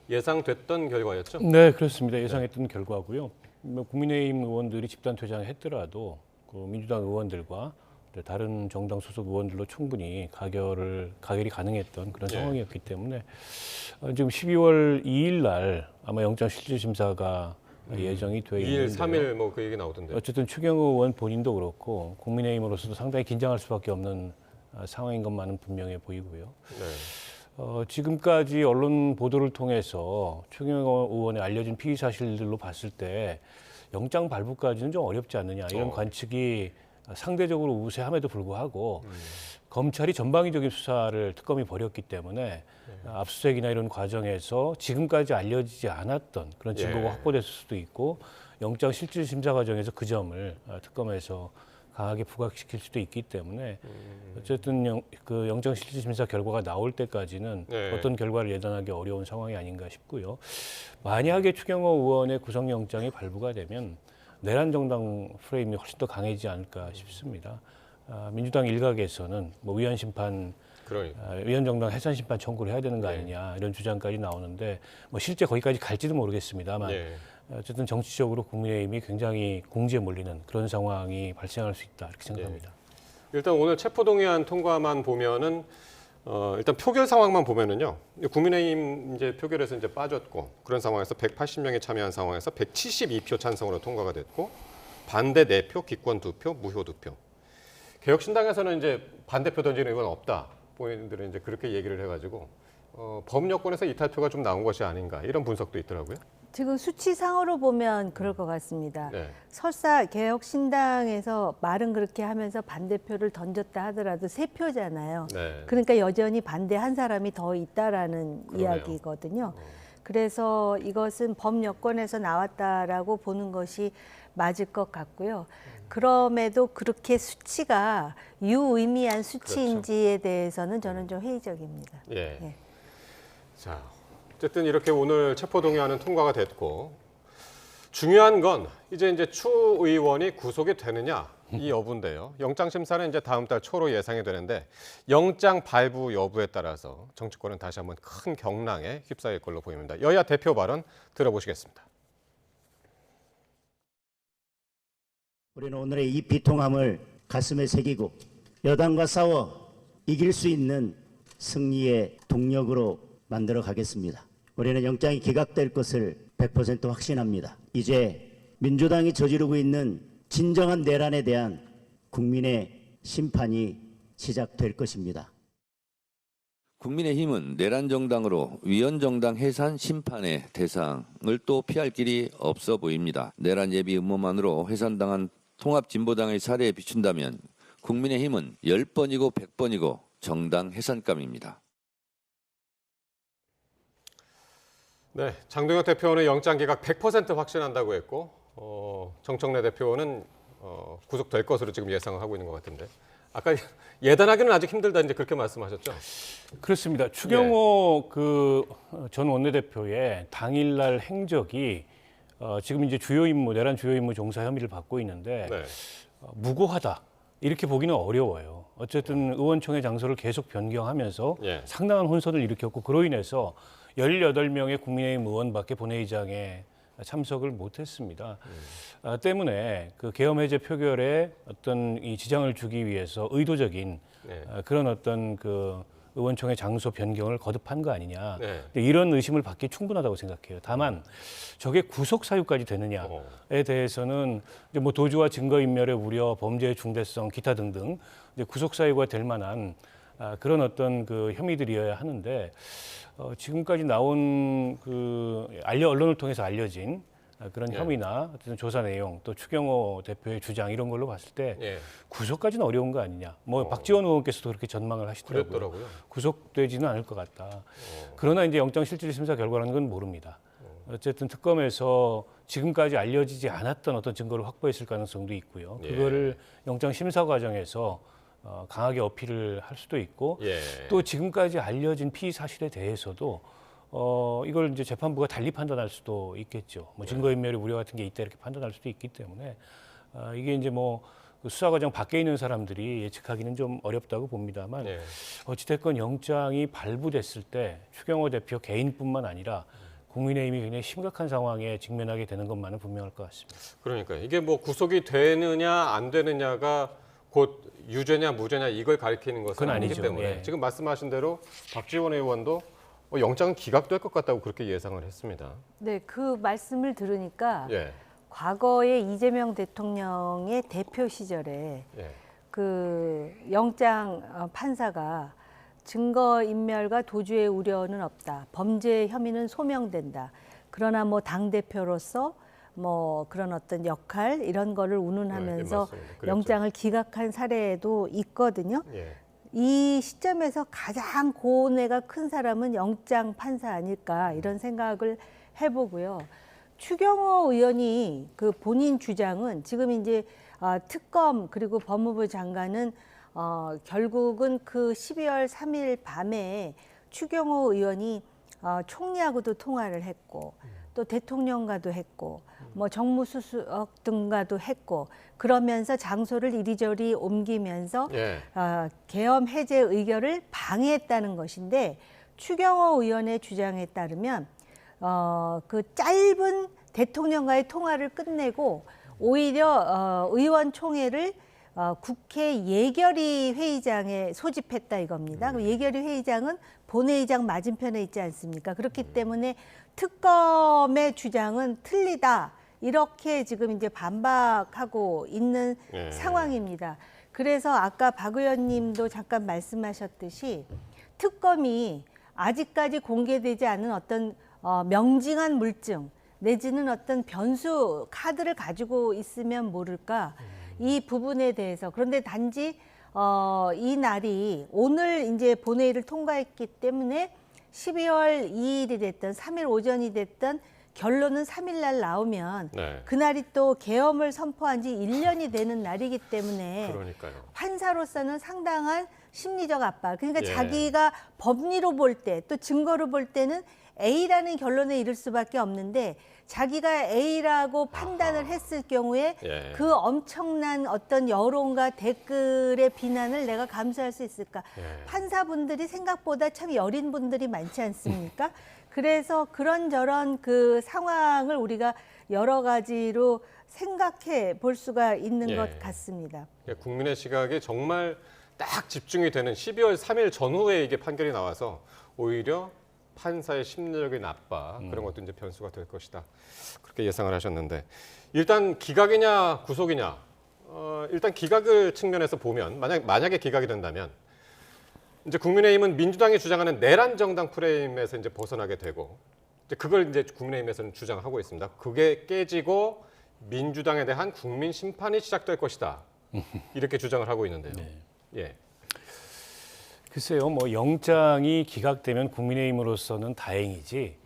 예상됐던 결과였죠? 네, 그렇습니다. 예상했던 결과고요. 국민의힘 의원들이 집단 퇴장을 했더라도 그 민주당 의원들과 다른 정당 소속 의원들로 충분히 가결이 가능했던 그런 상황이었기 때문에 지금 12월 2일 날 아마 영장실질심사가 예정이 돼 있는데요. 2일, 3일 뭐 그 얘기 나오던데. 어쨌든 추경호 의원 본인도 그렇고 국민의힘으로서도 상당히 긴장할 수밖에 없는 상황인 것만은 분명해 보이고요. 네. 지금까지 언론 보도를 통해서 추경호 의원의 알려진 피의 사실들로 봤을 때 영장 발부까지는 좀 어렵지 않느냐 이런 관측이 상대적으로 우세함에도 불구하고 검찰이 전방위적인 수사를 특검이 벌였기 때문에 압수수색이나 이런 과정에서 지금까지 알려지지 않았던 그런 증거가 확보됐을 수도 있고 영장 실질 심사 과정에서 그 점을 특검에서 강하게 부각시킬 수도 있기 때문에 어쨌든 그 영장 실질 심사 결과가 나올 때까지는 어떤 결과를 예단하기 어려운 상황이 아닌가 싶고요. 만약에 추경호 의원의 구속영장이 발부가 되면 내란 정당 프레임이 훨씬 더 강해지지 않을까 싶습니다. 민주당 일각에서는 뭐 위헌 심판, 위헌 정당 해산 심판 청구를 해야 되는 거 아니냐 이런 주장까지 나오는데 뭐 실제 거기까지 갈지도 모르겠습니다만 어쨌든 정치적으로 국민의힘이 굉장히 공지에 몰리는 그런 상황이 발생할 수 있다 이렇게 생각합니다. 일단 오늘 체포동의안 통과만 보면은 일단 표결 상황만 보면은요. 국민의힘 이제 표결에서 이제 빠졌고 그런 상황에서 180명이 참여한 상황에서 172표 찬성으로 통과가 됐고 반대 4표, 기권 2표, 무효 2표. 개혁신당에서는 이제 반대표 던지는 의원 없다. 본인들은 이제 그렇게 얘기를 해가지고 범여권에서 이탈표가 좀 나온 것이 아닌가 이런 분석도 있더라고요. 지금 수치상으로 보면 그럴 것 같습니다. 설사 개혁신당에서 말은 그렇게 하면서 반대표를 던졌다 하더라도 3표잖아요. 그러니까 여전히 반대 한 사람이 더 있다라는 이야기거든요. 그래서 이것은 법 여건에서 나왔다라고 보는 것이 맞을 것 같고요. 그럼에도 그렇게 수치가 유의미한 수치인지에 대해서는 저는 좀 회의적입니다. 예. 예. 자, 어쨌든 이렇게 오늘 체포동의안은 통과가 됐고 중요한 건 이제 추 의원이 구속이 되느냐 이 여부인데요. 영장 심사는 이제 다음 달 초로 예상이 되는데 영장 발부 여부에 따라서 정치권은 다시 한번 큰 경랑에 휩싸일 걸로 보입니다. 여야 대표 발언 들어보시겠습니다. 우리는 오늘의 이 비통함을 가슴에 새기고 여당과 싸워 이길 수 있는 승리의 동력으로 만들어 가겠습니다. 우리는 영장이 기각될 것을 100% 확신합니다. 이제 민주당이 저지르고 있는 진정한 내란에 대한 국민의 심판이 시작될 것입니다. 국민의힘은 내란 정당으로 위헌 정당 해산 심판의 대상을 또 피할 길이 없어 보입니다. 내란 예비 음모만으로 해산당한 통합진보당의 사례에 비춘다면 국민의힘은 10번이고 100번이고 정당 해산감입니다. 네, 장동혁 대표는 영장 기각 100% 확신한다고 했고 정청래 대표는 구속될 것으로 지금 예상을 하고 있는 것 같은데 아까 예단하기는 아직 힘들다 이제 그렇게 말씀하셨죠? 그렇습니다. 추경호 전 원내대표의 당일날 행적이 지금 이제 내란 주요 임무 종사 혐의를 받고 있는데 무고하다 이렇게 보기는 어려워요. 어쨌든 의원총회 장소를 계속 변경하면서 상당한 혼선을 일으켰고 그로 인해서 18명의 국민의힘 의원밖에 본회의장에 참석을 못했습니다. 때문에 그 계엄 해제 표결에 어떤 이 지장을 주기 위해서 의도적인 그런 어떤 그 의원총회 장소 변경을 거듭한 거 아니냐. 이런 의심을 받기 충분하다고 생각해요. 다만 저게 구속 사유까지 되느냐에 대해서는 이제 뭐 도주와 증거인멸의 우려, 범죄의 중대성, 기타 등등 이제 구속 사유가 될 만한 그런 어떤 그 혐의들이어야 하는데 지금까지 나온 언론을 통해서 알려진 그런 혐의나 어떤 조사 내용 또 추경호 대표의 주장 이런 걸로 봤을 때 구속까지는 어려운 거 아니냐. 뭐 박지원 의원께서도 그렇게 전망을 하시더라고요. 그랬더라고요. 구속되지는 않을 것 같다. 그러나 이제 영장실질심사 결과라는 건 모릅니다. 어쨌든 특검에서 지금까지 알려지지 않았던 어떤 증거를 확보했을 가능성도 있고요. 그거를 영장 심사 과정에서 강하게 어필을 할 수도 있고 또 지금까지 알려진 피의 사실에 대해서도 이걸 이제 재판부가 달리 판단할 수도 있겠죠. 뭐 증거인멸의 우려 같은 게 있다 이렇게 판단할 수도 있기 때문에 이게 이제 뭐 수사 과정 밖에 있는 사람들이 예측하기는 좀 어렵다고 봅니다만 어찌됐건 영장이 발부됐을 때 추경호 대표 개인뿐만 아니라 국민의힘이 굉장히 심각한 상황에 직면하게 되는 것만은 분명할 것 같습니다. 그러니까 이게 뭐 구속이 되느냐 안 되느냐가 곧 유죄냐 무죄냐 이걸 가리키는 것은 아니기 때문에 지금 말씀하신 대로 박지원 의원도 영장은 기각될 것 같다고 그렇게 예상을 했습니다. 네, 그 말씀을 들으니까 과거에 이재명 대통령의 대표 시절에 그 영장 판사가 증거인멸과 도주의 우려는 없다. 범죄 혐의는 소명된다. 그러나 뭐 당대표로서 뭐 그런 어떤 역할 이런 거를 운운하면서 영장을 기각한 사례도 있거든요. 이 시점에서 가장 고뇌가 큰 사람은 영장 판사 아닐까 이런 생각을 해보고요. 추경호 의원이 그 본인 주장은 지금 이제 특검 그리고 법무부 장관은 결국은 그 12월 3일 밤에 추경호 의원이 총리하고도 통화를 했고 또 대통령과도 했고 뭐 정무수석 등과도 했고 그러면서 장소를 이리저리 옮기면서 계엄 해제 의결을 방해했다는 것인데 추경호 의원의 주장에 따르면 그 짧은 대통령과의 통화를 끝내고 오히려 의원총회를 국회 예결위 회의장에 소집했다 이겁니다. 그 예결위 회의장은 본회의장 맞은편에 있지 않습니까? 그렇기 때문에 특검의 주장은 틀리다. 이렇게 지금 이제 반박하고 있는 상황입니다. 그래서 아까 박 의원님도 잠깐 말씀하셨듯이 특검이 아직까지 공개되지 않은 어떤 명징한 물증 내지는 어떤 변수 카드를 가지고 있으면 모를까 이 부분에 대해서 그런데 단지 이 날이 오늘 이제 본회의를 통과했기 때문에 12월 2일이 됐든 3일 오전이 됐든 결론은 3일 날 나오면 네. 그날이 또 계엄을 선포한 지 1년이 되는 날이기 때문에 그러니까요. 판사로서는 상당한 심리적 압박. 그러니까 예. 자기가 법리로 볼 때 또 증거로 볼 때는 A라는 결론에 이를 수밖에 없는데 자기가 A라고 판단을 했을 경우에 예. 그 엄청난 어떤 여론과 댓글의 비난을 내가 감수할 수 있을까? 예. 판사분들이 생각보다 참 여린 분들이 많지 않습니까? 그래서 그런저런 그 상황을 우리가 여러 가지로 생각해 볼 수가 있는 예. 것 같습니다. 국민의 시각에 정말 딱 집중이 되는 12월 3일 전후에 이게 판결이 나와서 오히려 판사의 심리적인 압박 그런 것도 이제 변수가 될 것이다. 그렇게 예상을 하셨는데 일단 기각이냐 구속이냐 일단 기각을 측면에서 보면 만약에 기각이 된다면 이제 국민의힘은 민주당이 주장하는 내란 정당 프레임에서 이제 벗어나게 되고 이제 그걸 이제 국민의힘에서는 주장하고 있습니다. 그게 깨지고 민주당에 대한 국민 심판이 시작될 것이다. 이렇게 주장을 하고 있는데요. 예. 글쎄요, 뭐 영장이 기각되면 국민의힘으로서는 다행이지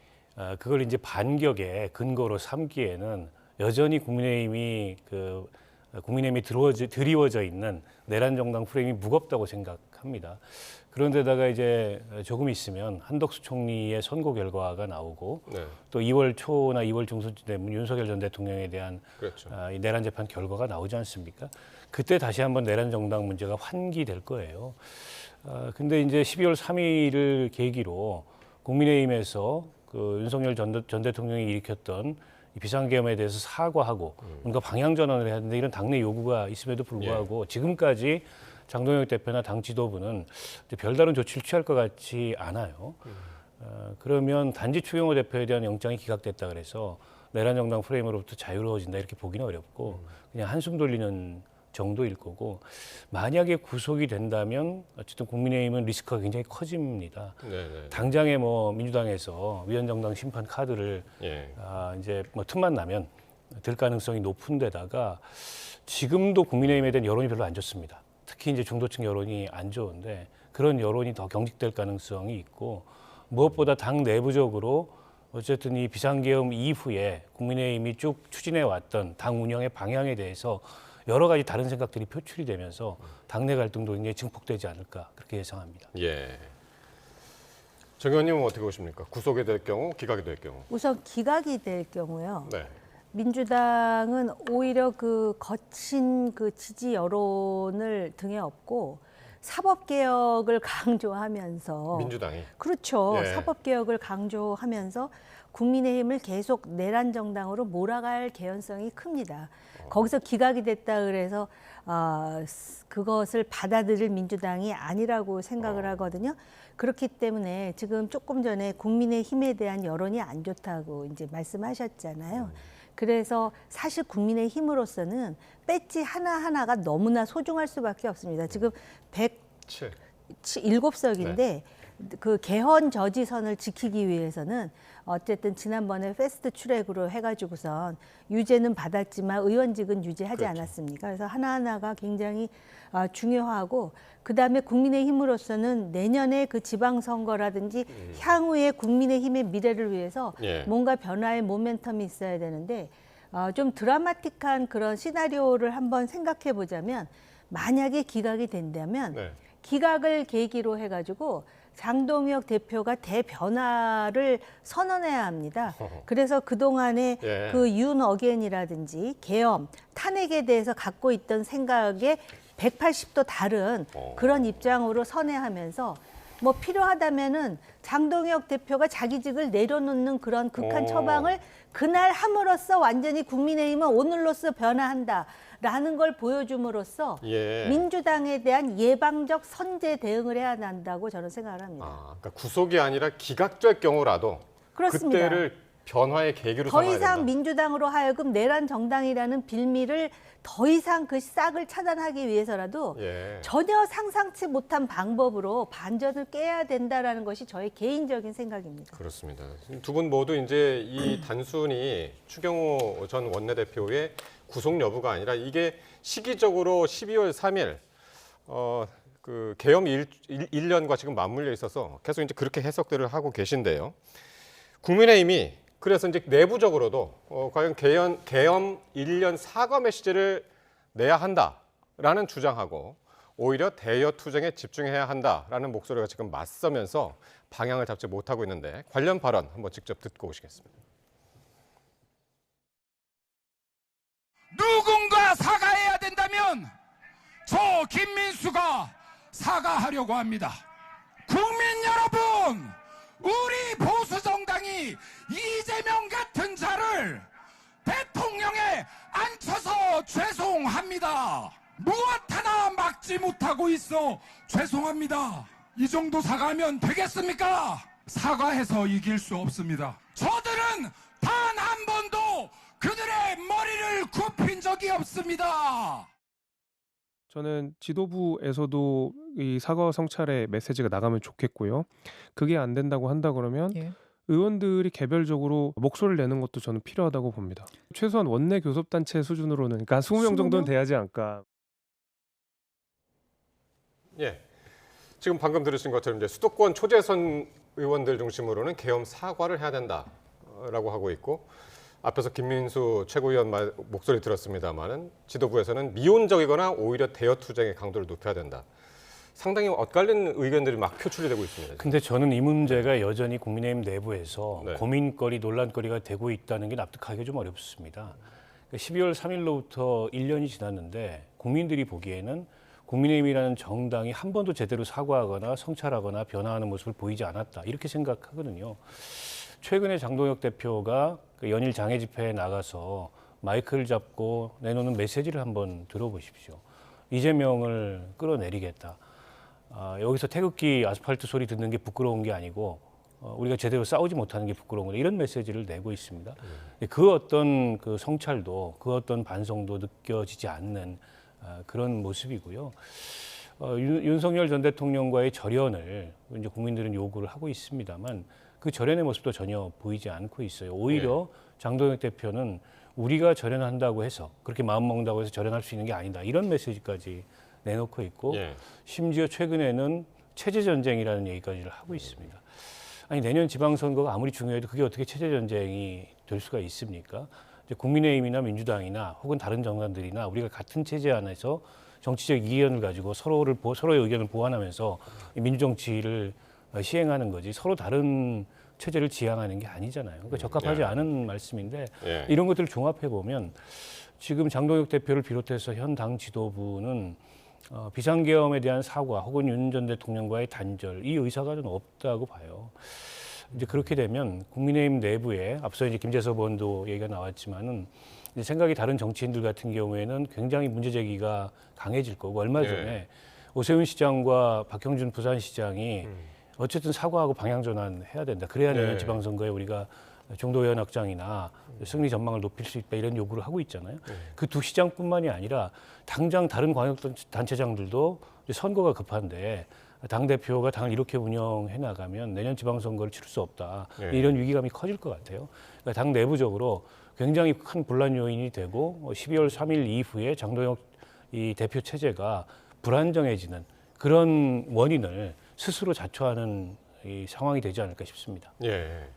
그걸 이제 반격의 근거로 삼기에는 여전히 국민의힘이 드리워져 있는 내란 정당 프레임이 무겁다고 생각합니다. 그런데다가 이제 조금 있으면 한덕수 총리의 선고 결과가 나오고 네. 또 2월 초나 2월 중순쯤 되면 윤석열 전 대통령에 대한 그렇죠. 이 내란 재판 결과가 나오지 않습니까? 그때 다시 한번 내란 정당 문제가 환기될 거예요. 근데 이제 12월 3일을 계기로 국민의힘에서 그 윤석열 전 대통령이 일으켰던 이 비상계엄에 대해서 사과하고 뭔가 방향 전환을 해야 되는데 이런 당내 요구가 있음에도 불구하고 지금까지 장동혁 대표나 당 지도부는 별다른 조치를 취할 것 같지 않아요. 그러면 단지 추경호 대표에 대한 영장이 기각됐다 그래서 내란 정당 프레임으로부터 자유로워진다 이렇게 보기는 어렵고 그냥 한숨 돌리는 정도일 거고 만약에 구속이 된다면 어쨌든 국민의힘은 리스크가 굉장히 커집니다. 네네. 당장에 뭐 민주당에서 위헌정당 심판 카드를 예. 이제 뭐 틈만 나면 될 가능성이 높은 데다가 지금도 국민의힘에 대한 여론이 별로 안 좋습니다. 특히 이제 중도층 여론이 안 좋은데 그런 여론이 더 경직될 가능성이 있고 무엇보다 당 내부적으로 어쨌든 이 비상계엄 이후에 국민의힘이 쭉 추진해 왔던 당 운영의 방향에 대해서 여러 가지 다른 생각들이 표출이 되면서 당내 갈등도 굉장히 증폭되지 않을까 그렇게 예상합니다. 예. 정 의원님은 어떻게 보십니까? 구속이 될 경우, 기각이 될 경우. 우선 기각이 될 경우요. 네. 민주당은 오히려 그 거친 그 지지 여론을 등에 업고 사법개혁을 강조하면서 민주당이. 그렇죠. 예. 사법개혁을 강조하면서 국민의힘을 계속 내란 정당으로 몰아갈 개연성이 큽니다. 거기서 기각이 됐다 그래서 그것을 받아들일 민주당이 아니라고 생각을 하거든요. 그렇기 때문에 지금 조금 전에 국민의힘에 대한 여론이 안 좋다고 이제 말씀하셨잖아요. 그래서 사실 국민의힘으로서는 배지 하나하나가 너무나 소중할 수밖에 없습니다. 지금 107석인데 그 개헌 저지선을 지키기 위해서는 어쨌든 지난번에 패스트 트랙으로 해가지고선 유죄는 받았지만 의원직은 유지하지 그렇죠. 않았습니까? 그래서 하나하나가 굉장히 중요하고 그다음에 국민의힘으로서는 내년에 그 지방선거라든지 향후에 국민의힘의 미래를 위해서 예. 뭔가 변화의 모멘텀이 있어야 되는데 좀 드라마틱한 그런 시나리오를 한번 생각해 보자면 만약에 기각이 된다면 네. 기각을 계기로 해가지고 장동혁 대표가 대변화를 선언해야 합니다. 그래서 그동안에 예. 그 윤 어게인이라든지 계엄, 탄핵에 대해서 갖고 있던 생각에 180도 다른 그런 입장으로 선회하면서 뭐 필요하다면은 장동혁 대표가 자기직을 내려놓는 그런 극한 처방을 그날 함으로써 완전히 국민의힘은 오늘로써 변화한다라는 걸 보여줌으로써 예. 민주당에 대한 예방적 선제 대응을 해야 한다고 저는 생각을 합니다. 그러니까 구속이 아니라 기각될 경우라도 그렇습니다. 그때를 변화의 계기로 더 삼아야 이상 된다. 민주당으로 하여금 내란 정당이라는 빌미를 더 이상 그 싹을 차단하기 위해서라도 예. 전혀 상상치 못한 방법으로 반전을 깨야 된다라는 것이 저의 개인적인 생각입니다. 그렇습니다. 두 분 모두 이제 이 단순히 추경호 전 원내대표의 구속 여부가 아니라 이게 시기적으로 12월 3일 그 계엄 1년과 지금 맞물려 있어서 계속 이제 그렇게 해석들을 하고 계신데요. 국민의힘이 그래서 이제 내부적으로도 과연 계엄 1년 사과 메시지를 내야 한다라는 주장하고 오히려 대여 투쟁에 집중해야 한다라는 목소리가 지금 맞서면서 방향을 잡지 못하고 있는데 관련 발언 한번 직접 듣고 오시겠습니다. 누군가 사과해야 된다면 저 김민수가 사과하려고 합니다. 국민 여러분, 우리 보수정당이 이재명 같은 자를 대통령에 앉혀서 죄송합니다. 무엇 하나 막지 못하고 있어 죄송합니다. 이 정도 사과하면 되겠습니까? 사과해서 이길 수 없습니다. 저들은 단 한 번도 그들의 머리를 굽힌 적이 없습니다. 저는 지도부에서도 이 사과 성찰의 메시지가 나가면 좋겠고요. 그게 안 된다고 한다 그러면 의원들이 개별적으로 목소리를 내는 것도 저는 필요하다고 봅니다. 최소한 원내 교섭단체 수준으로는 그러니까 20명 정도는 돼야지 않을까. 예, 지금 방금 들으신 것처럼 이제 수도권 초재선 의원들 중심으로는 계엄 사과를 해야 된다라고 하고 있고 앞에서 김민수 최고위원 목소리 들었습니다마는 지도부에서는 미온적이거나 오히려 대여 투쟁의 강도를 높여야 된다. 상당히 엇갈린 의견들이 막 표출이 되고 있습니다. 근데 저는 이 문제가 여전히 국민의힘 내부에서 고민거리, 논란거리가 되고 있다는 게 납득하기 좀 어렵습니다. 12월 3일로부터 1년이 지났는데 국민들이 보기에는 국민의힘이라는 정당이 한 번도 제대로 사과하거나 성찰하거나 변화하는 모습을 보이지 않았다. 이렇게 생각하거든요. 최근에 장동혁 대표가 그 연일 장애 집회에 나가서 마이크를 잡고 내놓는 메시지를 한번 들어보십시오. 이재명을 끌어내리겠다. 여기서 태극기 아스팔트 소리 듣는 게 부끄러운 게 아니고 우리가 제대로 싸우지 못하는 게 부끄러운 거다. 이런 메시지를 내고 있습니다. 그 어떤 그 성찰도 그 어떤 반성도 느껴지지 않는 그런 모습이고요. 윤석열 전 대통령과의 절연을 이제 국민들은 요구를 하고 있습니다만 그 절연의 모습도 전혀 보이지 않고 있어요. 오히려 장동혁 대표는 우리가 절연한다고 해서 그렇게 마음먹는다고 해서 절연할 수 있는 게 아니다. 이런 메시지까지 내놓고 있고 심지어 최근에는 체제전쟁이라는 얘기까지 하고 있습니다. 아니 내년 지방선거가 아무리 중요해도 그게 어떻게 체제전쟁이 될 수가 있습니까? 이제 국민의힘이나 민주당이나 혹은 다른 정당들이나 우리가 같은 체제 안에서 정치적 이견을 가지고 서로의 의견을 보완하면서 민주정치를 시행하는 거지 서로 다른 체제를 지향하는 게 아니잖아요. 그러니까 적합하지 않은 말씀인데 이런 것들을 종합해 보면 지금 장동혁 대표를 비롯해서 현 당 지도부는 비상계엄에 대한 사과 혹은 윤 전 대통령과의 단절 이 의사가 좀 없다고 봐요. 이제 그렇게 되면 국민의힘 내부에 앞서 이제 김재섭 의원도 얘기가 나왔지만은 이제 생각이 다른 정치인들 같은 경우에는 굉장히 문제 제기가 강해질 거고 얼마 전에 오세훈 시장과 박형준 부산시장이 어쨌든 사과하고 방향 전환해야 된다. 그래야 내년 지방선거에 우리가 중도의원 확장이나 승리 전망을 높일 수 있다 이런 요구를 하고 있잖아요. 그 두 시장뿐만이 아니라 당장 다른 광역단체장들도 선거가 급한데 당대표가 당을 이렇게 운영해 나가면 내년 지방선거를 치를 수 없다. 이런 위기감이 커질 것 같아요. 그러니까 당 내부적으로 굉장히 큰 분란 요인이 되고 12월 3일 이후에 장동혁 이 대표 체제가 불안정해지는 그런 원인을 스스로 자초하는 이 상황이 되지 않을까 싶습니다. 예.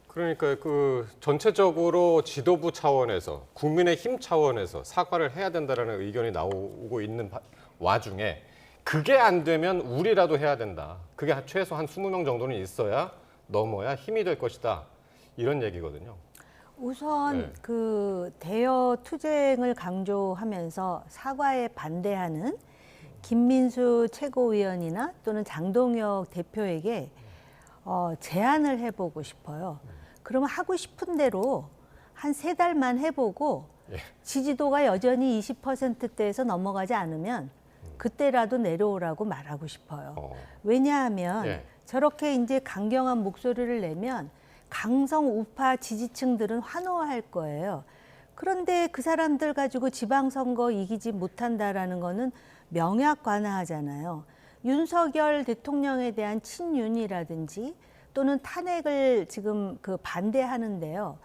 그러니까 그 전체적으로 지도부 차원에서 국민의힘 차원에서 사과를 해야 된다라는 의견이 나오고 있는 와중에 그게 안 되면 우리라도 해야 된다. 그게 최소 한 20명 정도는 있어야 넘어야 힘이 될 것이다. 이런 얘기거든요. 우선 그 대여 투쟁을 강조하면서 사과에 반대하는 김민수 최고위원이나 또는 장동혁 대표에게 제안을 해보고 싶어요. 그러면 하고 싶은 대로 한 3달만 해보고 지지도가 여전히 20%대에서 넘어가지 않으면 그때라도 내려오라고 말하고 싶어요. 왜냐하면 저렇게 이제 강경한 목소리를 내면 강성 우파 지지층들은 환호할 거예요. 그런데 그 사람들 가지고 지방선거 이기지 못한다라는 거는 명약관화하잖아요. 윤석열 대통령에 대한 친윤이라든지 또는 탄핵을 지금 그 반대하는데요.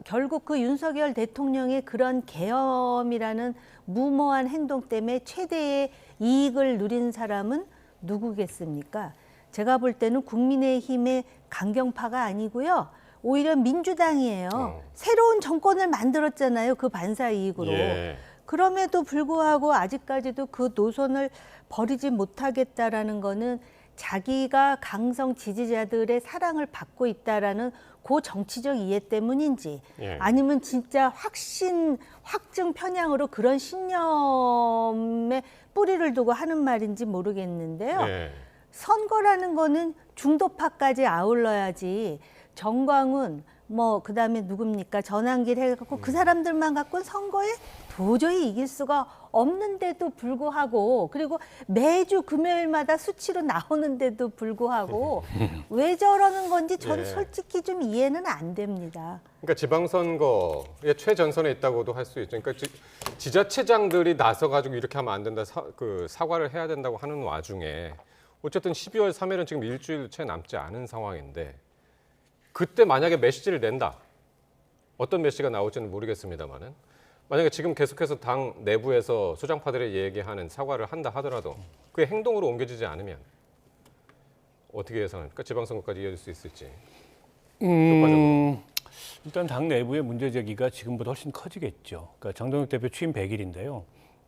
결국 그 윤석열 대통령의 그런 계엄이라는 무모한 행동 때문에 최대의 이익을 누린 사람은 누구겠습니까? 제가 볼 때는 국민의힘의 강경파가 아니고요. 오히려 민주당이에요. 새로운 정권을 만들었잖아요. 그 반사 이익으로. 예. 그럼에도 불구하고 아직까지도 그 노선을 버리지 못하겠다라는 거는 자기가 강성 지지자들의 사랑을 받고 있다라는 그 정치적 이해 때문인지 예. 아니면 진짜 확증 편향으로 그런 신념에 뿌리를 두고 하는 말인지 모르겠는데요. 예. 선거라는 거는 중도파까지 아울러야지 정광훈 그다음에 누굽니까 전환길 해갖고 그 사람들만 갖고는 선거에 도저히 이길 수가 없는데도 불구하고 그리고 매주 금요일마다 수치로 나오는데도 불구하고 왜 저러는 건지 저는 예. 솔직히 좀 이해는 안 됩니다. 그러니까 지방선거의 최전선에 있다고도 할 수 있죠. 그러니까 지자체장들이 나서가지고 이렇게 하면 안 된다, 사과를 해야 된다고 하는 와중에 어쨌든 12월 3일은 지금 일주일 채 남지 않은 상황인데 그때 만약에 메시지를 낸다. 어떤 메시지가 나올지는 모르겠습니다만은 만약에 지금 계속해서 당 내부에서 수장파들이 얘기하는 사과를 한다 하더라도 그게 행동으로 옮겨지지 않으면 어떻게 예상합니까? 지방선거까지 이어질 수 있을지. 일단 당 내부의 문제 제기가 지금보다 훨씬 커지겠죠. 그러니까 장동혁 대표 취임 100일인데요.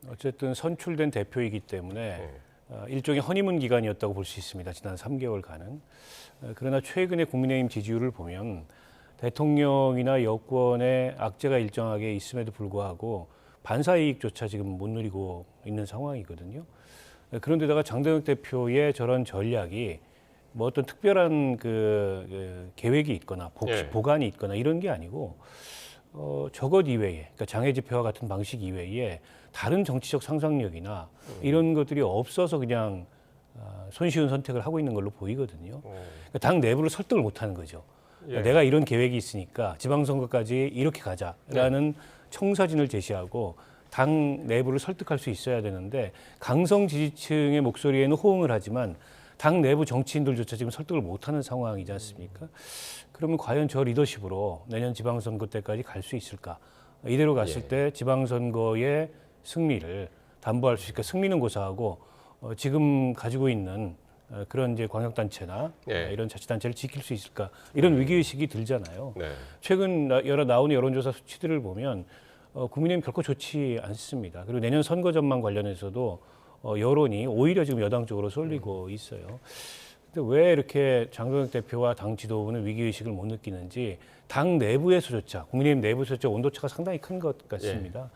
어쨌든 선출된 대표이기 때문에 일종의 허니문 기간이었다고 볼 수 있습니다. 지난 3개월간은. 그러나 최근에 국민의힘 지지율을 보면 대통령이나 여권의 악재가 일정하게 있음에도 불구하고 반사 이익조차 지금 못 누리고 있는 상황이거든요. 그런데다가 장동혁 대표의 저런 전략이 뭐 어떤 특별한 계획이 있거나 보관이 있거나 이런 게 아니고 저것 이외에, 그러니까 장애 집회와 같은 방식 이외에 다른 정치적 상상력이나 이런 것들이 없어서 그냥 손쉬운 선택을 하고 있는 걸로 보이거든요. 그러니까 당 내부를 설득을 못하는 거죠. 그러니까 내가 이런 계획이 있으니까 지방선거까지 이렇게 가자라는 청사진을 제시하고 당 내부를 설득할 수 있어야 되는데 강성 지지층의 목소리에는 호응을 하지만 당 내부 정치인들조차 지금 설득을 못하는 상황이지 않습니까? 그러면 과연 저 리더십으로 내년 지방선거 때까지 갈 수 있을까? 이대로 갔을 때 지방선거의 승리를 담보할 수 있을까? 승리는 고사하고 지금 가지고 있는 그런 이제 광역단체나 이런 자치단체를 지킬 수 있을까? 이런 위기의식이 들잖아요. 최근 나오는 여론조사 수치들을 보면 국민의힘 결코 좋지 않습니다. 그리고 내년 선거 전망 관련해서도 여론이 오히려 지금 여당 쪽으로 쏠리고 있어요. 근데 왜 이렇게 장동혁 대표와 당 지도부는 위기의식을 못 느끼는지 당 내부에서조차, 국민의힘 내부에서조차 온도차가 상당히 큰 것 같습니다.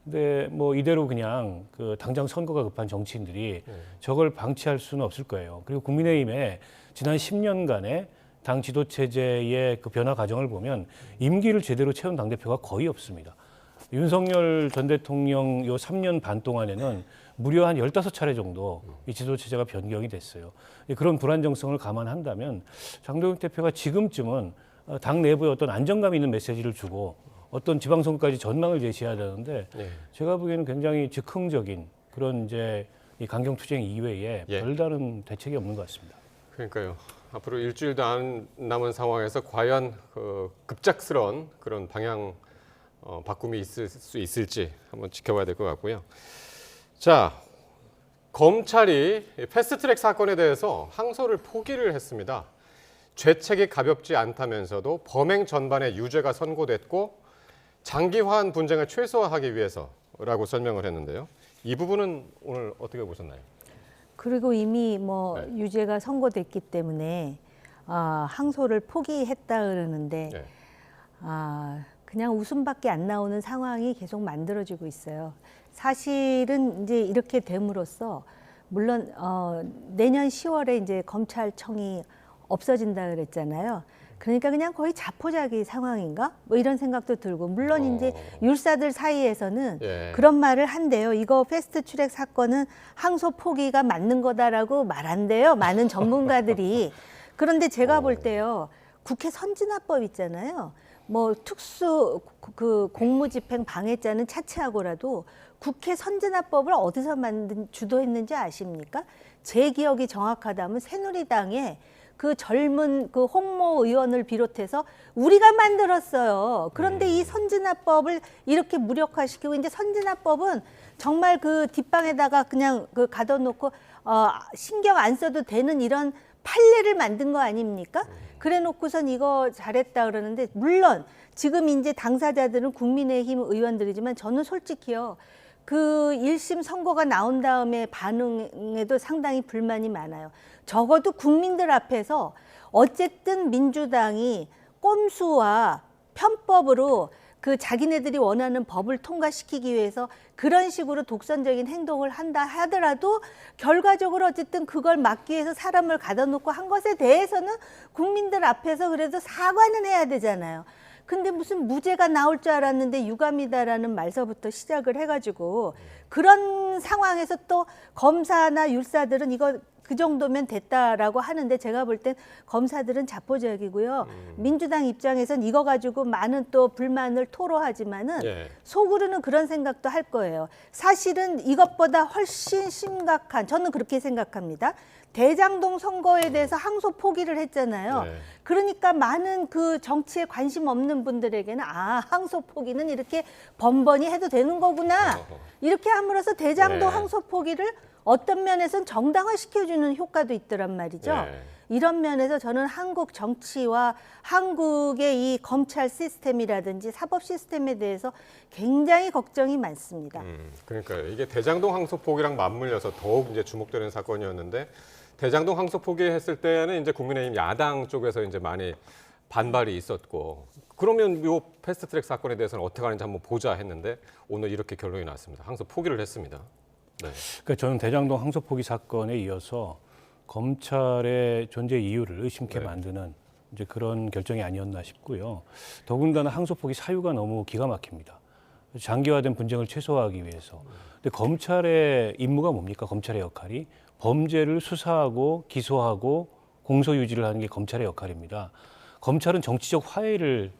근데 뭐 이대로 그냥 당장 선거가 급한 정치인들이 저걸 방치할 수는 없을 거예요. 그리고 국민의힘의 지난 10년간의 당 지도 체제의 그 변화 과정을 보면 임기를 제대로 채운 당대표가 거의 없습니다. 윤석열 전 대통령 요 3년 반 동안에는 무려 한 15차례 정도 이 지도 체제가 변경이 됐어요. 그런 불안정성을 감안한다면 장동혁 대표가 지금쯤은 당 내부에 어떤 안정감 있는 메시지를 주고 어떤 지방선거까지 전망을 제시해야 되는데 제가 보기에는 굉장히 즉흥적인 그런 이제 이 강경투쟁 이외에 별다른 대책이 없는 것 같습니다. 그러니까요. 앞으로 일주일도 안 남은 상황에서 과연 급작스러운 그런 방향 바꿈이 있을 수 있을지 한번 지켜봐야 될 것 같고요. 자, 검찰이 패스트트랙 사건에 대해서 항소를 포기를 했습니다. 죄책이 가볍지 않다면서도 범행 전반에 유죄가 선고됐고 장기화한 분쟁을 최소화하기 위해서라고 설명을 했는데요. 이 부분은 오늘 어떻게 보셨나요? 그리고 이미 유죄가 선고됐기 때문에 항소를 포기했다 그러는데 그냥 웃음밖에 안 나오는 상황이 계속 만들어지고 있어요. 사실은 이제 이렇게 됨으로써 물론 내년 10월에 이제 검찰청이 없어진다 그랬잖아요. 그러니까 그냥 거의 자포자기 상황인가? 뭐 이런 생각도 들고 물론 이제 율사들 사이에서는 그런 말을 한대요. 이거 패스트트랙 사건은 항소 포기가 맞는 거다라고 말한대요. 많은 전문가들이. 그런데 제가 볼 때요. 국회 선진화법 있잖아요. 뭐 특수 공무집행 방해죄는 차치하고라도 국회 선진화법을 어디서 주도했는지 아십니까? 제 기억이 정확하다면 새누리당의 그 젊은 그 홍모 의원을 비롯해서 우리가 만들었어요. 그런데 이 선진화법을 이렇게 무력화시키고, 이제 선진화법은 정말 그 뒷방에다가 그냥 그 가둬놓고 신경 안 써도 되는 이런 판례를 만든 거 아닙니까? 그래 놓고선 이거 잘했다 그러는데, 물론 지금 이제 당사자들은 국민의힘 의원들이지만 저는 솔직히요, 그 1심 선고가 나온 다음에 반응에도 상당히 불만이 많아요. 적어도 국민들 앞에서 어쨌든 민주당이 꼼수와 편법으로 그 자기네들이 원하는 법을 통과시키기 위해서 그런 식으로 독선적인 행동을 한다 하더라도 결과적으로 어쨌든 그걸 막기 위해서 사람을 가둬놓고 한 것에 대해서는 국민들 앞에서 그래도 사과는 해야 되잖아요. 근데 무슨 무죄가 나올 줄 알았는데 유감이다라는 말서부터 시작을 해가지고, 그런 상황에서 또 검사나 율사들은 이거 그 정도면 됐다라고 하는데, 제가 볼 땐 검사들은 자포자기고요. 민주당 입장에선 이거 가지고 많은 또 불만을 토로하지만은 속으로는 그런 생각도 할 거예요. 사실은 이것보다 훨씬 심각한, 저는 그렇게 생각합니다. 대장동 선거에 대해서 항소 포기를 했잖아요. 그러니까 많은 그 정치에 관심 없는 분들에게는 항소 포기는 이렇게 번번이 해도 되는 거구나. 이렇게 함으로써 대장동 항소 포기를 어떤 면에서는 정당화시켜주는 효과도 있더란 말이죠. 이런 면에서 저는 한국 정치와 한국의 이 검찰 시스템이라든지 사법 시스템에 대해서 굉장히 걱정이 많습니다. 그러니까요. 이게 대장동 항소 포기랑 맞물려서 더욱 이제 주목되는 사건이었는데, 대장동 항소 포기했을 때는 이제 국민의힘 야당 쪽에서 이제 많이 반발이 있었고, 그러면 이 패스트트랙 사건에 대해서는 어떻게 하는지 한번 보자 했는데 오늘 이렇게 결론이 났습니다. 항소 포기를 했습니다. 네. 그러니까 저는 대장동 항소 포기 사건에 이어서 검찰의 존재 이유를 의심케 만드는 이제 그런 결정이 아니었나 싶고요. 더군다나 항소 포기 사유가 너무 기가 막힙니다. 장기화된 분쟁을 최소화하기 위해서. 근데 검찰의 임무가 뭡니까? 검찰의 역할이 범죄를 수사하고 기소하고 공소 유지를 하는 게 검찰의 역할입니다. 검찰은 정치적 화해를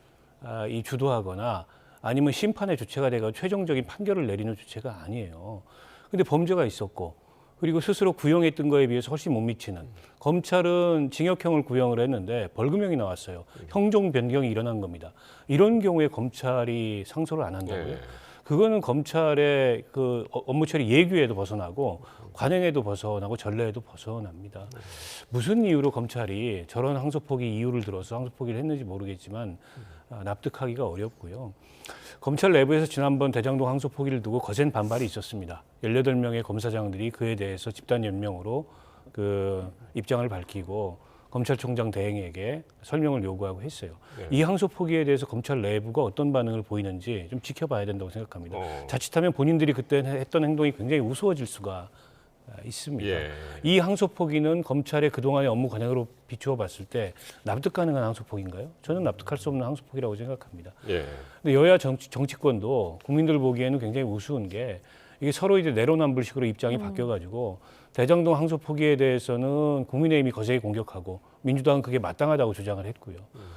주도하거나 아니면 심판의 주체가 되고 최종적인 판결을 내리는 주체가 아니에요. 근데 범죄가 있었고, 그리고 스스로 구형했던 거에 비해서 훨씬 못 미치는, 검찰은 징역형을 구형을 했는데 벌금형이 나왔어요. 형종 변경이 일어난 겁니다. 이런 경우에 검찰이 상소를 안 한다고요? 그거는 검찰의 그 업무 처리 예규에도 벗어나고 관행에도 벗어나고 전례에도 벗어납니다. 무슨 이유로 검찰이 저런 항소 포기 이유를 들어서 항소 포기를 했는지 모르겠지만 납득하기가 어렵고요. 검찰 내부에서 지난번 대장동 항소 포기를 두고 거센 반발이 있었습니다. 18명의 검사장들이 그에 대해서 집단 연명으로 그 입장을 밝히고 검찰총장 대행에게 설명을 요구하고 했어요. 이 항소 포기에 대해서 검찰 내부가 어떤 반응을 보이는지 좀 지켜봐야 된다고 생각합니다. 자칫하면 본인들이 그때 했던 행동이 굉장히 우스워질 수가 있습니다. 이 항소 포기는 검찰의 그동안의 업무 관행으로 비추어 봤을 때 납득 가능한 항소 포기인가요? 저는 납득할 수 없는 항소 포기라고 생각합니다. 근데 여야 정치권도 국민들 보기에는 굉장히 우스운 게, 이게 서로 이제 내로남불식으로 입장이 바뀌어가지고 대장동 항소 포기에 대해서는 국민의힘이 거세게 공격하고 민주당은 그게 마땅하다고 주장을 했고요.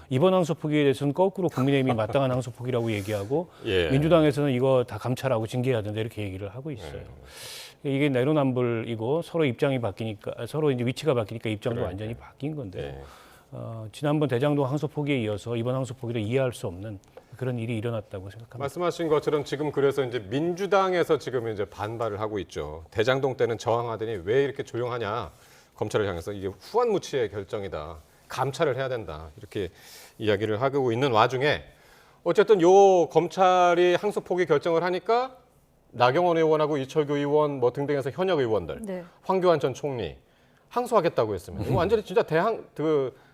이번 항소 포기에 대해서는 거꾸로 국민의힘이 마땅한 항소 포기라고 얘기하고 민주당에서는 이거 다 감찰하고 징계해야 된다 이렇게 얘기를 하고 있어요. 이게 내로남불이고 서로 입장이 바뀌니까, 서로 이제 위치가 바뀌니까 입장도 완전히 바뀐 건데요. 지난번 대장동 항소 포기에 이어서 이번 항소 포기를 이해할 수 없는 그런 일이 일어났다고 생각합니다. 말씀하신 것처럼 지금 그래서 이제 민주당에서 지금 이제 반발을 하고 있죠. 대장동 때는 저항하더니 왜 이렇게 조용하냐, 검찰을 향해서 이게 후한무치의 결정이다, 감찰을 해야 된다, 이렇게 이야기를 하고 있는 와중에 어쨌든 요 검찰이 항소 포기 결정을 하니까 나경원 의원하고 이철규 의원 뭐 등등해서 현역 의원들, 황교안 전 총리 항소하겠다고 했습니다. 이거 완전히 진짜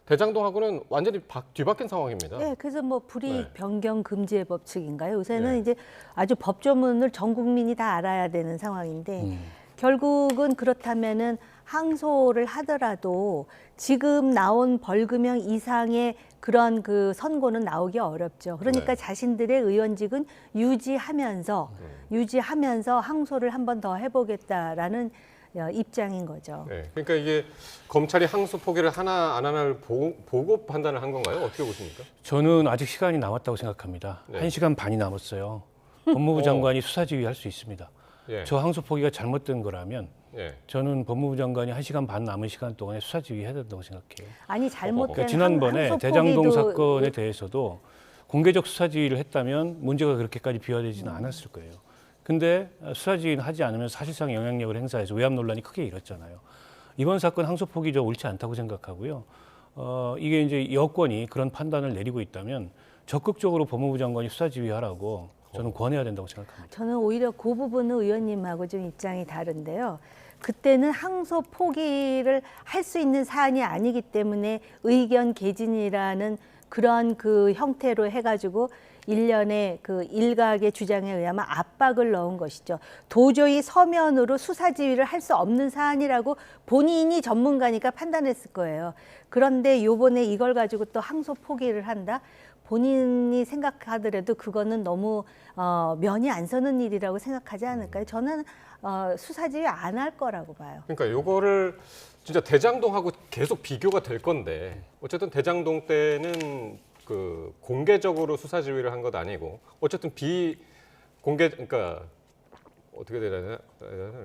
대장동하고는 완전히 뒤바뀐 상황입니다. 네, 그래서 뭐 불이익 변경 금지의 법칙인가요? 요새는 이제 아주 법조문을 전 국민이 다 알아야 되는 상황인데 결국은 그렇다면은 항소를 하더라도 지금 나온 벌금형 이상의 그런 그 선고는 나오기 어렵죠. 그러니까 자신들의 의원직은 유지하면서 항소를 한 번 더 해보겠다라는 입장인 거죠. 그러니까 이게 검찰이 항소 포기를 하나 안 하나를 보고 판단을 한 건가요? 어떻게 보십니까? 저는 아직 시간이 남았다고 생각합니다. 1시간 반이 남았어요. 법무부 장관이 수사 지휘할 수 있습니다. 예. 저 항소 포기가 잘못된 거라면 예. 저는 법무부 장관이 1시간 반 남은 시간 동안에 수사 지휘해야 된다고 생각해요. 아니 잘못된 그러니까 지난번에 항소 대장동 포기도 사건에 대해서도 공개적 수사 지휘를 했다면 문제가 그렇게까지 비화되지는 않았을 거예요. 근데 수사 지휘는 하지 않으면 사실상 영향력을 행사해서 외압 논란이 크게 일었잖아요. 이번 사건 항소 포기 저 옳지 않다고 생각하고요. 이게 이제 여권이 그런 판단을 내리고 있다면 적극적으로 법무부 장관이 수사 지휘하라고 저는 권해야 된다고 생각합니다. 저는 오히려 그 부분은 의원님하고 좀 입장이 다른데요. 그때는 항소 포기를 할 수 있는 사안이 아니기 때문에 의견 개진이라는 그런 그 형태로 해가지고 일련의 그 일각의 주장에 의하면 압박을 넣은 것이죠. 도저히 서면으로 수사 지휘를 할 수 없는 사안이라고 본인이 전문가니까 판단했을 거예요. 그런데 요번에 이걸 가지고 또 항소 포기를 한다? 본인이 생각하더라도 그거는 너무 면이 안 서는 일이라고 생각하지 않을까요? 저는 수사 지휘 안 할 거라고 봐요. 그러니까 요거를 진짜 대장동하고 계속 비교가 될 건데 어쨌든 대장동 때는 그 공개적으로 수사 지휘를 한 것 아니고 어쨌든 비공개 그러니까 어떻게 되나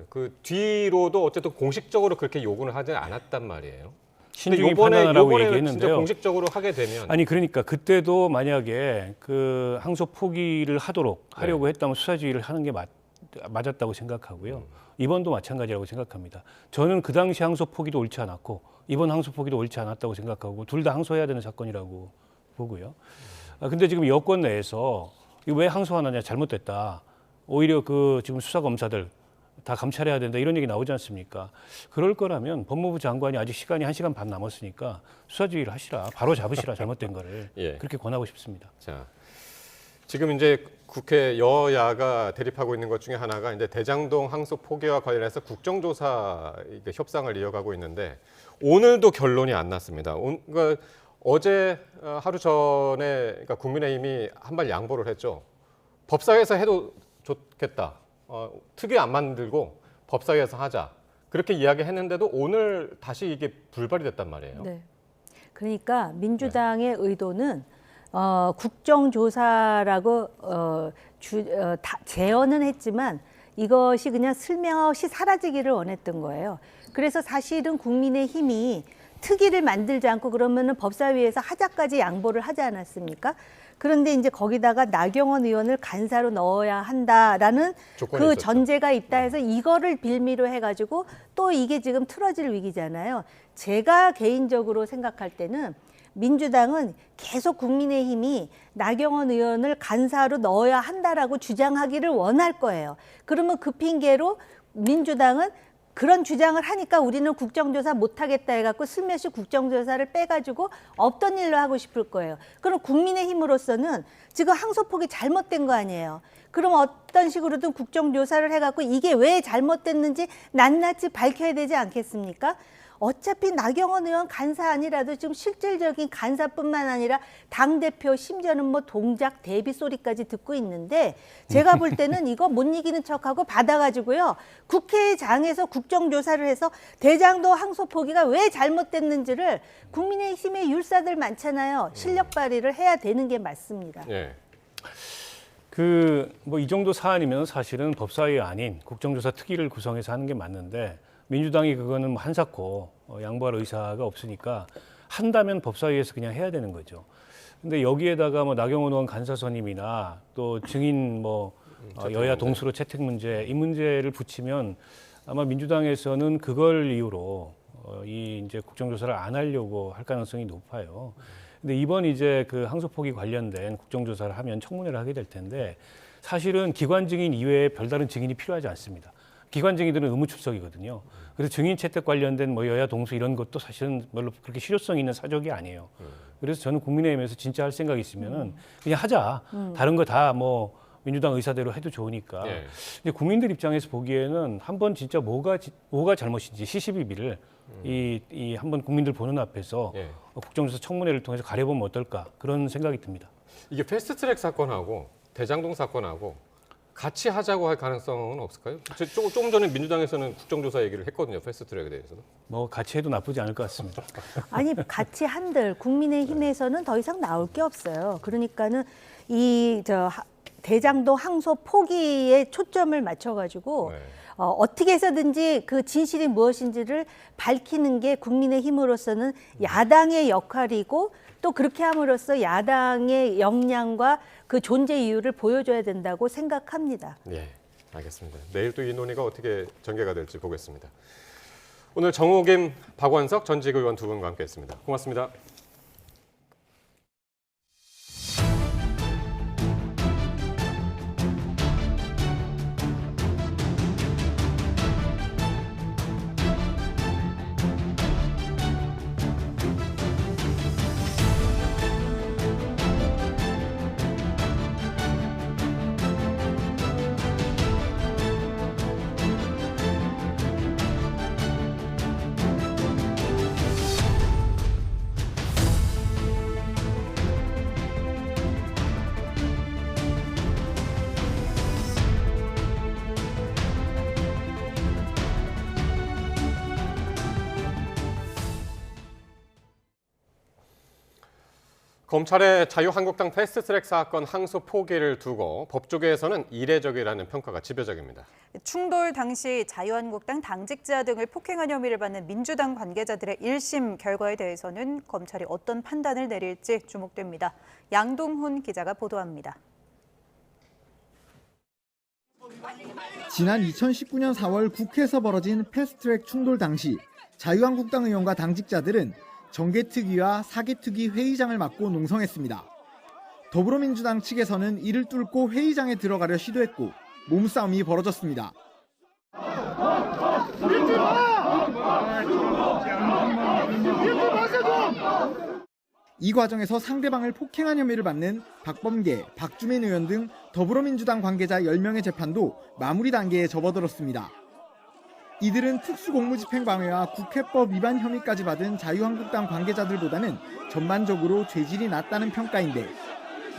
그 뒤로도 어쨌든 공식적으로 그렇게 요구는 하지 않았단 말이에요. 신중히 판단하라고 얘기했는데요. 진짜 공식적으로 하게 되면 아니 그러니까 그때도 만약에 그 항소 포기를 하려고 했다면 수사 지휘를 하는 게 맞았다고 생각하고요. 이번도 마찬가지라고 생각합니다. 저는 그 당시 항소 포기도 옳지 않았고 이번 항소 포기도 옳지 않았다고 생각하고 둘 다 항소해야 되는 사건이라고 보고요. 근데 지금 여권 내에서 이거 왜 항소하느냐 잘못됐다. 오히려 그 지금 수사 검사들 다 감찰해야 된다 이런 얘기 나오지 않습니까? 그럴 거라면 법무부 장관이 아직 시간이 1시간 반 남았으니까 수사 지휘를 하시라. 바로 잡으시라 잘못된 거를. 예. 그렇게 권하고 싶습니다. 자, 지금 이제 국회 여야가 대립하고 있는 것 중에 하나가 이제 대장동 항소 포기와 관련해서 국정조사 협상을 이어가고 있는데 오늘도 결론이 안 났습니다. 그러니까 어제 하루 전에 그러니까 국민의힘이 한 발 양보를 했죠. 법사위에서 해도 좋겠다. 특위 안 만들고 법사위에서 하자. 그렇게 이야기했는데도 오늘 다시 이게 불발이 됐단 말이에요. 네. 그러니까 민주당의 의도는 국정조사라고 제언은 했지만 이것이 그냥 슬며시 사라지기를 원했던 거예요. 그래서 사실은 국민의힘이 특위를 만들지 않고 그러면은 법사위에서 하자까지 양보를 하지 않았습니까? 그런데 이제 거기다가 나경원 의원을 간사로 넣어야 한다라는 그 있었죠. 전제가 있다 해서 이거를 빌미로 해가지고 또 이게 지금 틀어질 위기잖아요. 제가 개인적으로 생각할 때는 민주당은 계속 국민의힘이 나경원 의원을 간사로 넣어야 한다라고 주장하기를 원할 거예요. 그러면 그 핑계로 민주당은 그런 주장을 하니까 우리는 국정조사 못하겠다 해갖고 슬며시 국정조사를 빼가지고 없던 일로 하고 싶을 거예요. 그럼 국민의힘으로서는 지금 항소폭이 잘못된 거 아니에요. 그럼 어떤 식으로든 국정조사를 해갖고 이게 왜 잘못됐는지 낱낱이 밝혀야 되지 않겠습니까? 어차피 나경원 의원 간사 아니라도 지금 실질적인 간사뿐만 아니라 당대표 심지어는 뭐 동작 대비 소리까지 듣고 있는데 제가 볼 때는 이거 못 이기는 척하고 받아가지고요. 국회장에서 국정조사를 해서 대장동 항소 포기가 왜 잘못됐는지를 국민의힘의 율사들 많잖아요. 실력 발휘를 해야 되는 게 맞습니다. 예. 뭐 이 정도 사안이면 사실은 법사위 아닌 국정조사 특위를 구성해서 하는 게 맞는데 민주당이 그거는 한사코 양보할 의사가 없으니까 한다면 법사위에서 그냥 해야 되는 거죠. 근데 여기에다가 뭐 나경원 의원 간사 선임이나 또 증인 여야 동수로 채택 문제 이 문제를 붙이면 아마 민주당에서는 그걸 이유로 이제 국정조사를 안 하려고 할 가능성이 높아요. 근데 이번 이제 그 항소 포기 관련된 국정조사를 하면 청문회를 하게 될 텐데 사실은 기관 증인 이외에 별다른 증인이 필요하지 않습니다. 기관 증인들은 의무 출석이거든요. 그래서 증인 채택 관련된 뭐 여야 동수 이런 것도 사실은 별로 그렇게 실효성 있는 사족이 아니에요. 그래서 저는 국민의힘에서 진짜 할 생각이 있으면은 그냥 하자. 다른 거 다 뭐 민주당 의사대로 해도 좋으니까. 근데 국민들 입장에서 보기에는 한번 진짜 뭐가 잘못인지 시시비비를 이 한번 국민들 보는 앞에서 국정조사 청문회를 통해서 가려보면 어떨까 그런 생각이 듭니다. 이게 패스트트랙 사건하고 대장동 사건하고 같이 하자고 할 가능성은 없을까요? 조금 전에 민주당에서는 국정조사 얘기를 했거든요. 패스트트랙에 대해서는. 뭐 같이 해도 나쁘지 않을 것 같습니다. 아니 같이 한들 국민의힘에서는 더 이상 나올 게 없어요. 그러니까는 대장동 항소 포기에 초점을 맞춰가지고 어떻게 해서든지 그 진실이 무엇인지를 밝히는 게 국민의힘으로서는 야당의 역할이고 또 그렇게 함으로써 야당의 역량과 그 존재 이유를 보여줘야 된다고 생각합니다. 예, 알겠습니다. 내일 또 이 논의가 어떻게 전개가 될지 보겠습니다. 오늘 정호김, 박원석 전직 의원 두 분과 함께했습니다. 고맙습니다. 검찰의 자유한국당 패스트트랙 사건 항소 포기를 두고 법조계에서는 이례적이라는 평가가 지배적입니다. 충돌 당시 자유한국당 당직자 등을 폭행한 혐의를 받는 민주당 관계자들의 1심 결과에 대해서는 검찰이 어떤 판단을 내릴지 주목됩니다. 양동훈 기자가 보도합니다. 지난 2019년 4월 국회에서 벌어진 패스트트랙 충돌 당시 자유한국당 의원과 당직자들은 정개특위와 사개특위 회의장을 맡고 농성했습니다. 더불어민주당 측에서는 이를 뚫고 회의장에 들어가려 시도했고 몸싸움이 벌어졌습니다. 이 과정에서 상대방을 폭행한 혐의를 받는 박범계, 박주민 의원 등 더불어민주당 관계자 10명의 재판도 마무리 단계에 접어들었습니다. 이들은 특수공무집행방해와 국회법 위반 혐의까지 받은 자유한국당 관계자들보다는 전반적으로 죄질이 낮다는 평가인데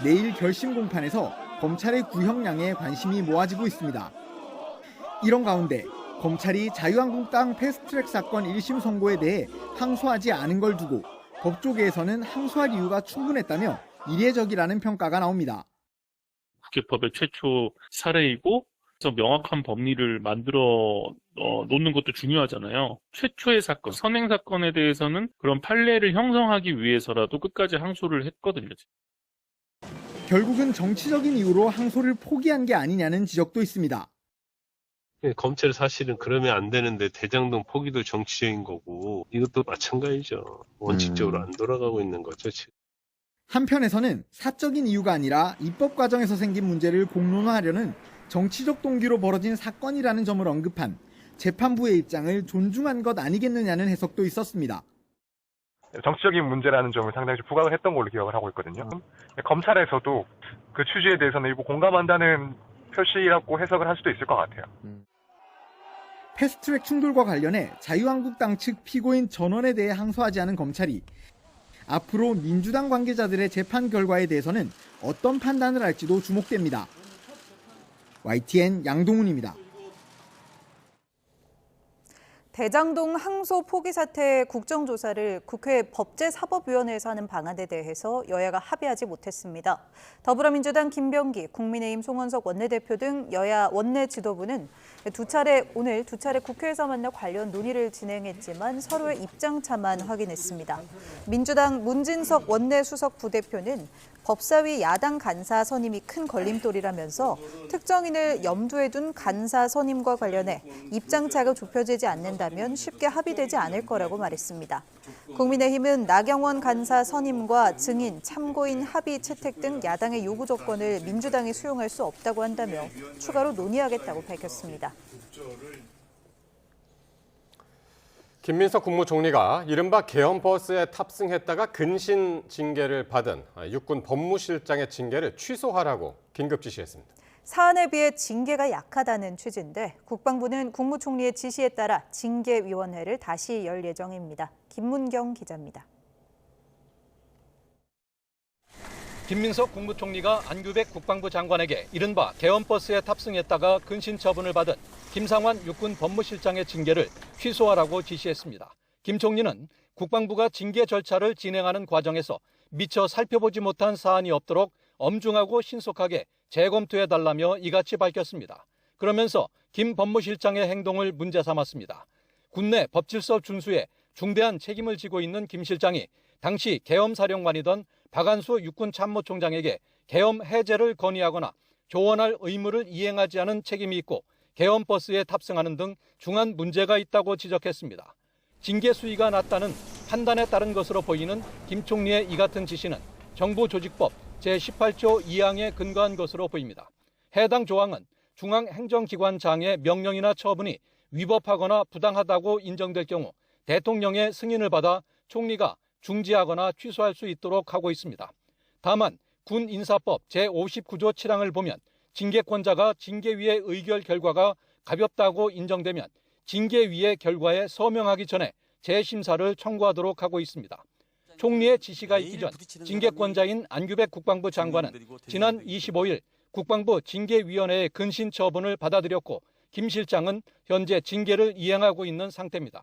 내일 결심 공판에서 검찰의 구형량에 관심이 모아지고 있습니다. 이런 가운데 검찰이 자유한국당 패스트트랙 사건 1심 선고에 대해 항소하지 않은 걸 두고 법조계에서는 항소할 이유가 충분했다며 이례적이라는 평가가 나옵니다. 국회법의 최초 사례이고 그래서 명확한 법리를 만들어 놓는 것도 중요하잖아요. 최초의 사건, 선행 사건에 대해서는 그런 판례를 형성하기 위해서라도 끝까지 항소를 했거든요. 결국은 정치적인 이유로 항소를 포기한 게 아니냐는 지적도 있습니다. 검찰 사실은 그러면 안 되는데 대장동 포기도 정치적인 거고 이것도 마찬가지죠. 원칙적으로 안 돌아가고 있는 거죠, 지금. 한편에서는 사적인 이유가 아니라 입법 과정에서 생긴 문제를 공론화하려는 정치적 동기로 벌어진 사건이라는 점을 언급한 재판부의 입장을 존중한 것 아니겠느냐는 해석도 있었습니다. 정치적인 문제라는 점을 상당히 부각을 했던 걸로 기억을 하고 있거든요. 검찰에서도 그 취지에 대해서는 일부 공감한다는 표시라고 해석을 할 수도 있을 것 같아요. 패스트트랙 충돌과 관련해 자유한국당 측 피고인 전원에 대해 항소하지 않은 검찰이 앞으로 민주당 관계자들의 재판 결과에 대해서는 어떤 판단을 할지도 주목됩니다. YTN 양동훈입니다. 대장동 항소 포기 사태의 국정조사를 국회 법제사법위원회에서 하는 방안에 대해서 여야가 합의하지 못했습니다. 더불어민주당 김병기, 국민의힘 송원석 원내대표 등 여야 원내 지도부는 오늘 두 차례 국회에서 만나 관련 논의를 진행했지만 서로의 입장차만 확인했습니다. 민주당 문진석 원내수석 부대표는 법사위 야당 간사 선임이 큰 걸림돌이라면서 특정인을 염두에 둔 간사 선임과 관련해 입장차가 좁혀지지 않는다면 쉽게 합의되지 않을 거라고 말했습니다. 국민의힘은 나경원 간사 선임과 증인, 참고인 합의 채택 등 야당의 요구 조건을 민주당이 수용할 수 없다고 한다며 추가로 논의하겠다고 밝혔습니다. 김민석 국무총리가 이른바 계엄버스에 탑승했다가 근신 징계를 받은 육군 법무실장의 징계를 취소하라고 긴급 지시했습니다. 사안에 비해 징계가 약하다는 취지인데 국방부는 국무총리의 지시에 따라 징계위원회를 다시 열 예정입니다. 김문경 기자입니다. 김민석 국무총리가 안규백 국방부 장관에게 이른바 계엄버스에 탑승했다가 근신 처분을 받은 김상환 육군 법무실장의 징계를 취소하라고 지시했습니다. 김 총리는 국방부가 징계 절차를 진행하는 과정에서 미처 살펴보지 못한 사안이 없도록 엄중하고 신속하게 재검토해달라며 이같이 밝혔습니다. 그러면서 김 법무실장의 행동을 문제 삼았습니다. 국내 법질서 준수에 중대한 책임을 지고 있는 김 실장이 당시 계엄사령관이던 박한수 육군참모총장에게 계엄 해제를 건의하거나 조언할 의무를 이행하지 않은 책임이 있고 계엄버스에 탑승하는 등 중한 문제가 있다고 지적했습니다. 징계 수위가 낮다는 판단에 따른 것으로 보이는 김 총리의 이 같은 지시는 정부조직법 제18조 2항에 근거한 것으로 보입니다. 해당 조항은 중앙행정기관장의 명령이나 처분이 위법하거나 부당하다고 인정될 경우 대통령의 승인을 받아 총리가 중지하거나 취소할 수 있도록 하고 있습니다. 다만 군인사법 제59조 7항을 보면 징계권자가 징계위의 의결 결과가 가볍다고 인정되면 징계위의 결과에 서명하기 전에 재심사를 청구하도록 하고 있습니다. 총리의 지시가 있기 전 징계권자인 안규백 국방부 장관은 지난 25일 국방부 징계위원회의 근신 처분을 받아들였고 김 실장은 현재 징계를 이행하고 있는 상태입니다.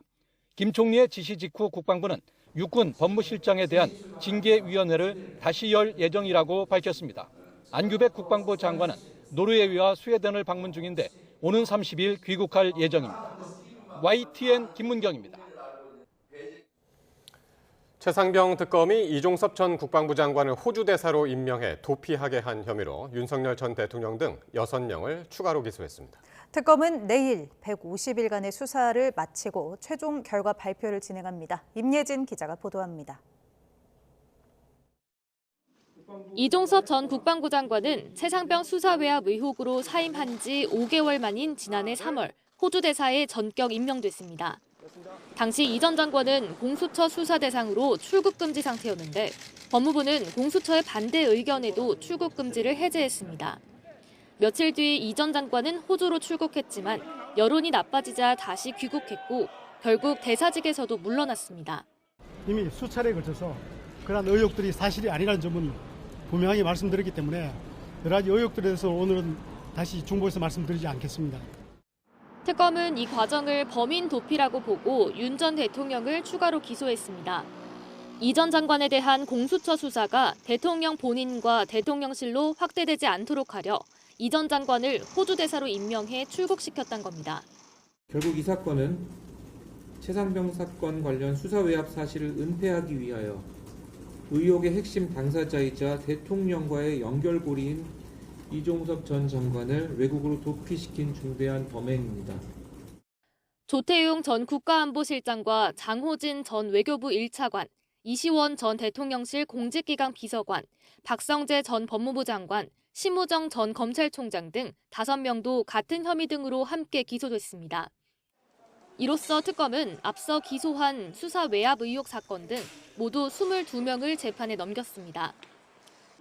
김 총리의 지시 직후 국방부는 육군 법무실장에 대한 징계위원회를 다시 열 예정이라고 밝혔습니다. 안규백 국방부 장관은 노르웨이와 스웨덴을 방문 중인데 오는 30일 귀국할 예정입니다. YTN 김문경입니다. 최상병 특검이 이종섭 전 국방부 장관을 호주 대사로 임명해 도피하게 한 혐의로 윤석열 전 대통령 등 6명을 추가로 기소했습니다. 특검은 내일 150일간의 수사를 마치고 최종 결과 발표를 진행합니다. 임예진 기자가 보도합니다. 이종섭 전 국방부 장관은 최상병 수사 외압 의혹으로 사임한 지 5개월 만인 지난해 3월 호주 대사에 전격 임명됐습니다. 당시 이 전 장관은 공수처 수사 대상으로 출국 금지 상태였는데 법무부는 공수처의 반대 의견에도 출국 금지를 해제했습니다. 며칠 뒤 이 전 장관은 호주로 출국했지만 여론이 나빠지자 다시 귀국했고 결국 대사직에서도 물러났습니다. 이미 수차례에 걸쳐서 그러한 의혹들이 사실이 아니라는 점은 분명하게 말씀드렸기 때문에 여러 가지 의혹들에 대해서 오늘은 다시 중보해서 말씀드리지 않겠습니다. 특검은 이 과정을 범인 도피라고 보고 윤 전 대통령을 추가로 기소했습니다. 이 전 장관에 대한 공수처 수사가 대통령 본인과 대통령실로 확대되지 않도록 하려 이 전 장관을 호주 대사로 임명해 출국시켰던 겁니다. 결국 이 사건은 최상병 사건 관련 수사 외압 사실을 은폐하기 위하여 의혹의 핵심 당사자이자 대통령과의 연결고리인 이종섭 전 장관을 외국으로 도피시킨 중대한 범행입니다. 조태용 전 국가안보실장과 장호진 전 외교부 1차관, 이시원 전 대통령실 공직기강 비서관, 박성재 전 법무부 장관, 심우정 전 검찰총장 등 5명도 같은 혐의 등으로 함께 기소됐습니다. 이로써 특검은 앞서 기소한 수사 외압 의혹 사건 등 모두 22명을 재판에 넘겼습니다.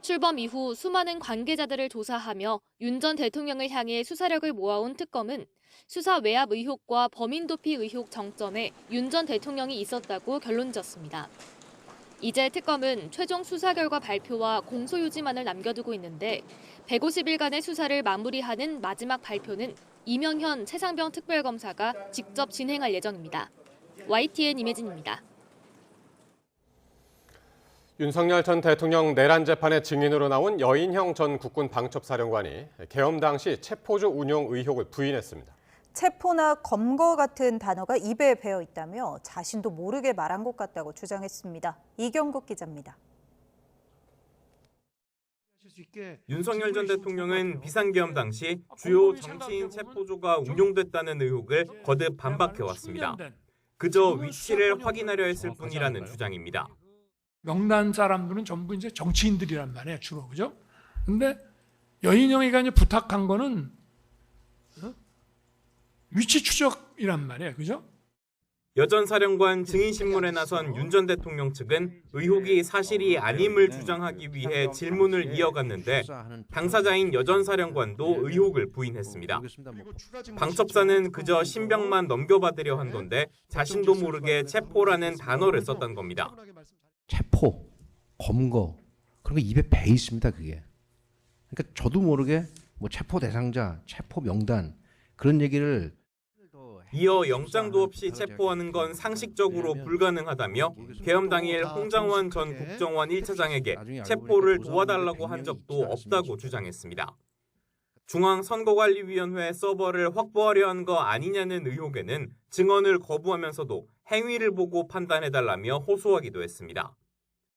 출범 이후 수많은 관계자들을 조사하며 윤 전 대통령을 향해 수사력을 모아온 특검은 수사 외압 의혹과 범인 도피 의혹 정점에 윤 전 대통령이 있었다고 결론지었습니다. 이제 특검은 최종 수사 결과 발표와 공소유지만을 남겨두고 있는데 150일간의 수사를 마무리하는 마지막 발표는 이명현 최상병 특별검사가 직접 진행할 예정입니다. YTN 임혜진입니다. 윤석열 전 대통령 내란 재판의 증인으로 나온 여인형 전 국군 방첩사령관이 계엄 당시 체포조 운용 의혹을 부인했습니다. 체포나 검거 같은 단어가 입에 배어 있다며 자신도 모르게 말한 것 같다고 주장했습니다. 이경국 기자입니다. 윤석열 전 대통령은 비상계엄 당시 주요 정치인 체포조가 운용됐다는 의혹을 거듭 반박해왔습니다. 그저 위치를 확인하려 했을 뿐이라는 주장입니다. 명단 사람들은 전부 이제 정치인들이란 말이에요, 주로. 그죠? 근데 여인형이가 이제 부탁한 거는 위치 추적이란 말이에요. 그죠? 여전 사령관 증인 신문에 나선 윤 전 대통령 측은 의혹이 사실이 아님을 주장하기 위해 질문을 이어갔는데 당사자인 여전 사령관도 의혹을 부인했습니다. 방첩사는 그저 신병만 넘겨받으려 한 건데 자신도 모르게 체포라는 단어를 썼던 겁니다. 체포, 검거 그런 거 입에 배 있습니다. 그게. 그러니까 저도 모르게 뭐 체포 대상자, 체포 명단 그런 얘기를 이어 영장도 없이 체포하는 건 상식적으로 불가능하다며 계엄 당일 홍장원 전 국정원 1차장에게 체포를 도와달라고 한 적도 없다고 주장했습니다. 중앙선거관리위원회 서버를 확보하려 한 거 아니냐는 의혹에는 증언을 거부하면서도 행위를 보고 판단해달라며 호소하기도 했습니다.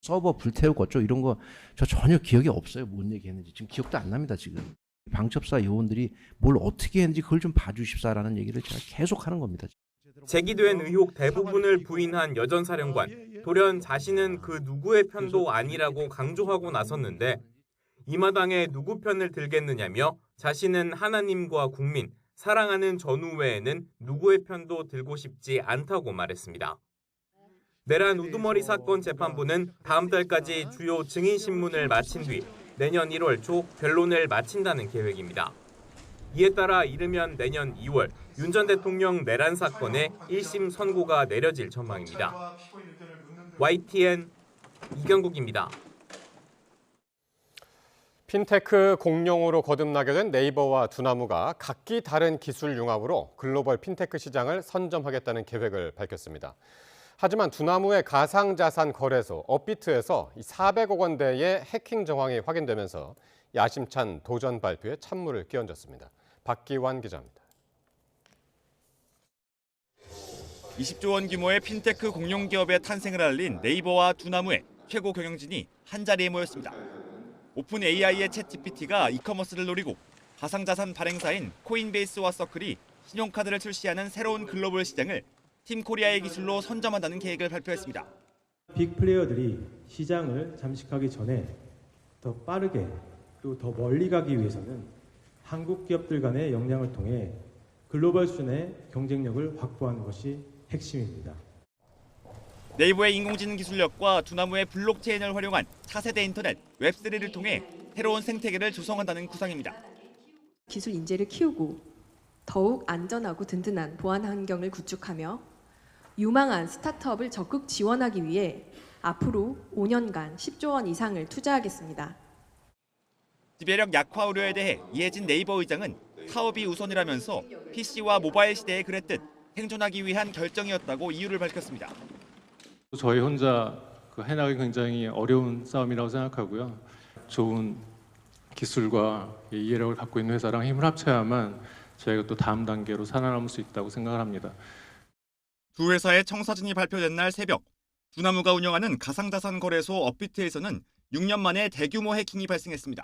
서버 불태우고 어쩌고 이런 거 저 전혀 기억이 없어요. 뭔 얘기했는지 지금 기억도 안 납니다. 지금 방첩사 요원들이 뭘 어떻게 했는지 그걸 좀 봐주십사라는 얘기를 제가 계속 하는 겁니다. 제기된 의혹 대부분을 부인한 여전사령관, 돌연 자신은 그 누구의 편도 아니라고 강조하고 나섰는데 이 마당에 누구 편을 들겠느냐며 자신은 하나님과 국민, 사랑하는 전우 외에는 누구의 편도 들고 싶지 않다고 말했습니다. 내란 우두머리 사건 재판부는 다음 달까지 주요 증인 신문을 마친 뒤 내년 1월 초 변론을 마친다는 계획입니다. 이에 따라 이르면 내년 2월 윤 전 대통령 내란 사건의 1심 선고가 내려질 전망입니다. YTN 이경국입니다. 핀테크 공룡으로 거듭나게 된 네이버와 두나무가 각기 다른 기술 융합으로 글로벌 핀테크 시장을 선점하겠다는 계획을 밝혔습니다. 하지만 두나무의 가상자산 거래소 업비트에서 400억 원대의 해킹 정황이 확인되면서 야심찬 도전 발표에 찬물을 끼얹었습니다. 박기환 기자입니다. 20조 원 규모의 핀테크 공룡 기업의 탄생을 알린 네이버와 두나무의 최고 경영진이 한자리에 모였습니다. 오픈 AI의 챗GPT가 이커머스를 노리고 가상자산 발행사인 코인베이스와 서클이 신용카드를 출시하는 새로운 글로벌 시장을 팀 코리아의 기술로 선점한다는 계획을 발표했습니다. 빅 플레이어들이 시장을 잠식하기 전에 더 빠르게 그리고 더 멀리 가기 위해서는 한국 기업들 간의 역량을 통해 글로벌 수준의 경쟁력을 확보하는 것이 핵심입니다. 네이버의 인공지능 기술력과 두나무의 블록체인을 활용한 차세대 인터넷 웹3를 통해 새로운 생태계를 조성한다는 구상입니다. 기술 인재를 키우고 더욱 안전하고 든든한 보안 환경을 구축하며 유망한 스타트업을 적극 지원하기 위해 앞으로 5년간 10조 원 이상을 투자하겠습니다. 지배력 약화 우려에 대해 이해진 네이버 의장은 사업이 우선이라면서 PC와 모바일 시대에 그랬듯 생존하기 위한 결정이었다고 이유를 밝혔습니다. 저희 혼자 해나가기 굉장히 어려운 싸움이라고 생각하고요. 좋은 기술과 이해력을 갖고 있는 회사랑 힘을 합쳐야만 저희가 또 다음 단계로 살아남을 수 있다고 생각을 합니다. 두 회사의 청사진이 발표된 날 새벽, 두나무가 운영하는 가상자산 거래소 업비트에서는 6년 만에 대규모 해킹이 발생했습니다.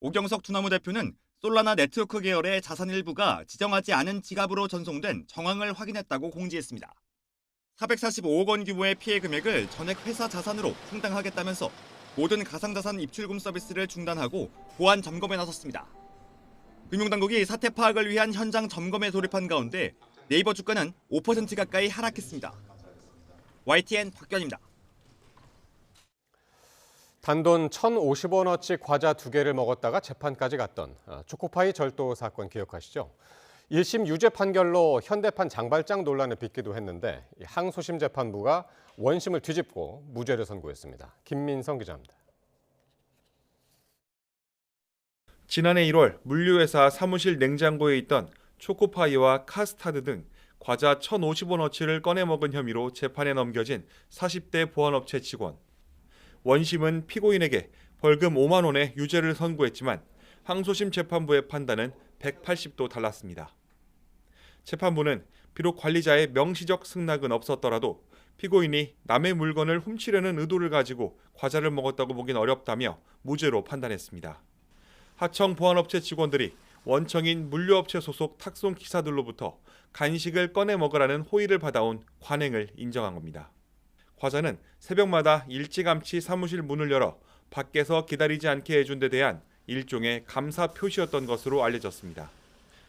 오경석 두나무 대표는 솔라나 네트워크 계열의 자산 일부가 지정하지 않은 지갑으로 전송된 정황을 확인했다고 공지했습니다. 445억 원 규모의 피해 금액을 전액 회사 자산으로 충당하겠다면서 모든 가상자산 입출금 서비스를 중단하고 보안 점검에 나섰습니다. 금융당국이 사태 파악을 위한 현장 점검에 돌입한 가운데 네이버 주가는 5% 가까이 하락했습니다. YTN 박견입니다. 단돈 1,050원어치 과자 2개를 먹었다가 재판까지 갔던 초코파이 절도 사건 기억하시죠? 1심 유죄 판결로 현대판 장발장 논란을 빚기도 했는데 항소심 재판부가 원심을 뒤집고 무죄를 선고했습니다. 김민성 기자입니다. 지난해 1월 물류회사 사무실 냉장고에 있던 초코파이와 카스타드 등 과자 1,050원어치를 꺼내 먹은 혐의로 재판에 넘겨진 40대 보안업체 직원. 원심은 피고인에게 벌금 5만 원의 유죄를 선고했지만 항소심 재판부의 판단은 180도 달랐습니다. 재판부는 비록 관리자의 명시적 승낙은 없었더라도 피고인이 남의 물건을 훔치려는 의도를 가지고 과자를 먹었다고 보긴 어렵다며 무죄로 판단했습니다. 하청 보안업체 직원들이 원청인 물류업체 소속 탁송 기사들로부터 간식을 꺼내 먹으라는 호의를 받아온 관행을 인정한 겁니다. 과자는 새벽마다 일찌감치 사무실 문을 열어 밖에서 기다리지 않게 해준 데 대한 일종의 감사 표시였던 것으로 알려졌습니다.